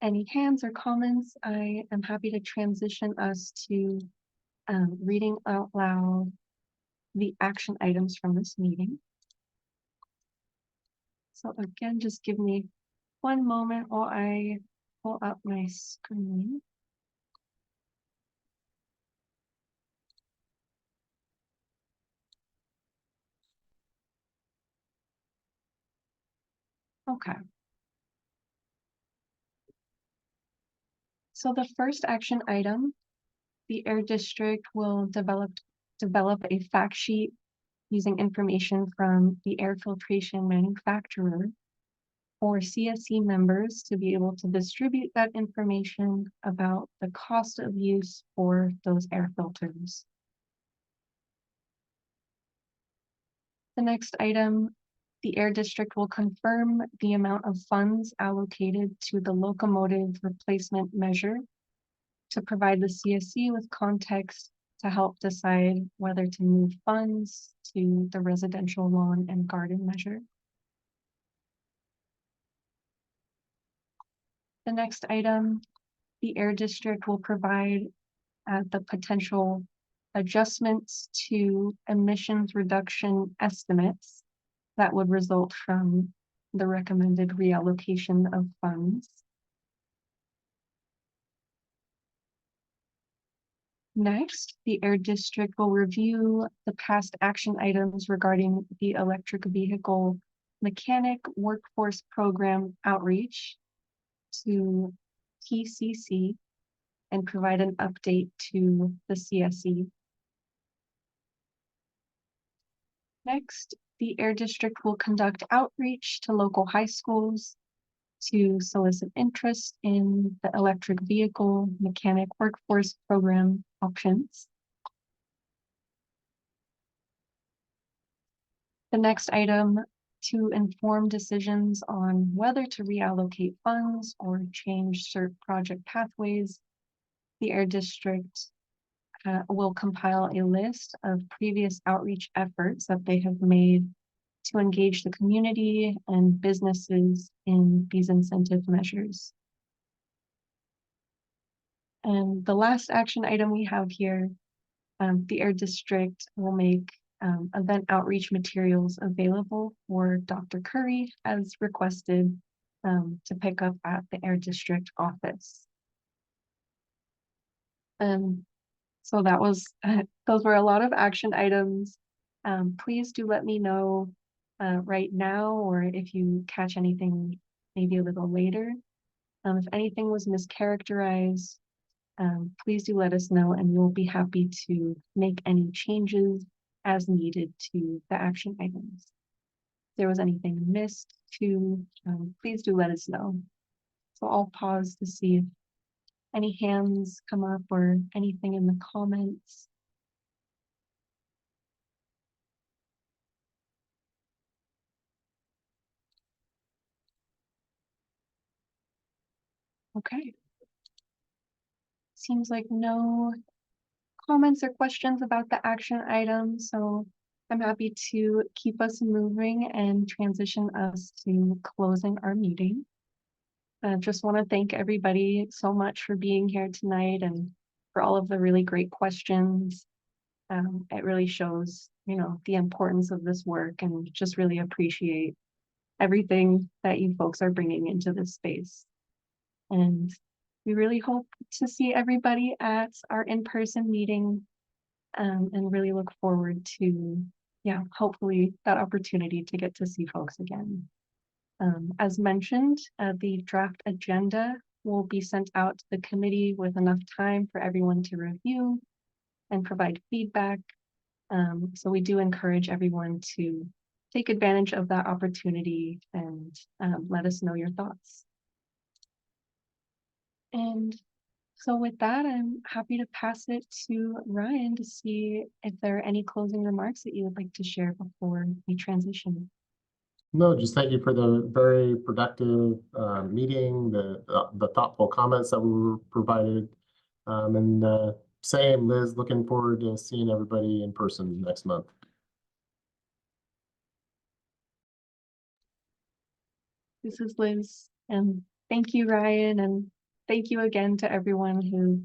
any hands or comments, I am happy to transition us to reading out loud the action items from this meeting. So again, just give me 1 moment while I pull up my screen. Okay. So the first action item the Air District will develop a fact sheet using information from the air filtration manufacturer for CSC members to be able to distribute that information about the cost of use for those air filters. The next item, the Air District will confirm the amount of funds allocated to the locomotive replacement measure to provide the CSC with context to help decide whether to move funds to the residential lawn and garden measure. The next item, the Air District will provide the potential adjustments to emissions reduction estimates that would result from the recommended reallocation of funds. Next, the Air District will review the past action items regarding the electric vehicle mechanic workforce program outreach to TCC and provide an update to the CSE. Next, the Air District will conduct outreach to local high schools to solicit interest in the electric vehicle mechanic workforce program options. The next item, to inform decisions on whether to reallocate funds or change certain project pathways, the Air District will compile a list of previous outreach efforts that they have made to engage the community and businesses in these incentive measures. And the last action item we have here, the Air District will make event outreach materials available for Dr. Curry as requested to pick up at the Air District office. So that was, those were a lot of action items. Please do let me know right now, or if you catch anything maybe a little later. If anything was mischaracterized, please do let us know and we'll be happy to make any changes as needed to the action items. If there was anything missed too, please do let us know. So I'll pause to see if any hands come up or anything in the comments. Okay. Seems like no comments or questions about the action item, so I'm happy to keep us moving and transition us to closing our meeting. I just want to thank everybody so much for being here tonight and for all of the really great questions. It really shows, you know, the importance of this work, and just really appreciate everything that you folks are bringing into this space. And we really hope to see everybody at our in-person meeting, and really look forward to, yeah, hopefully that opportunity to get to see folks again. As mentioned, the draft agenda will be sent out to the committee with enough time for everyone to review and provide feedback. So we do encourage everyone to take advantage of that opportunity and let us know your thoughts. And so with that, I'm happy to pass it to Ryan to see if there are any closing remarks that you would like to share before we transition.
No, just thank you for the very productive meeting, the thoughtful comments that were provided. And same, Liz, looking forward to seeing everybody in person next month.
This is Liz, and thank you, Ryan, and thank you again to everyone who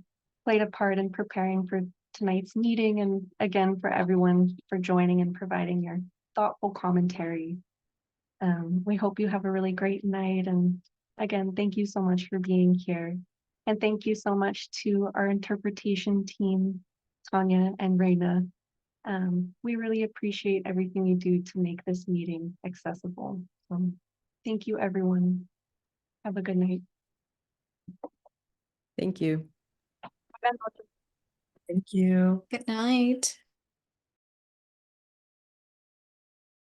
played a part in preparing for tonight's meeting, and again for everyone for joining and providing your thoughtful commentary. We hope you have a really great night, and again, thank you so much for being here. And thank you so much to our interpretation team, Tanya and Reina. We really appreciate everything you do to make this meeting accessible. Thank you, everyone. Have a good night.
Thank you.
Thank you.
Good night.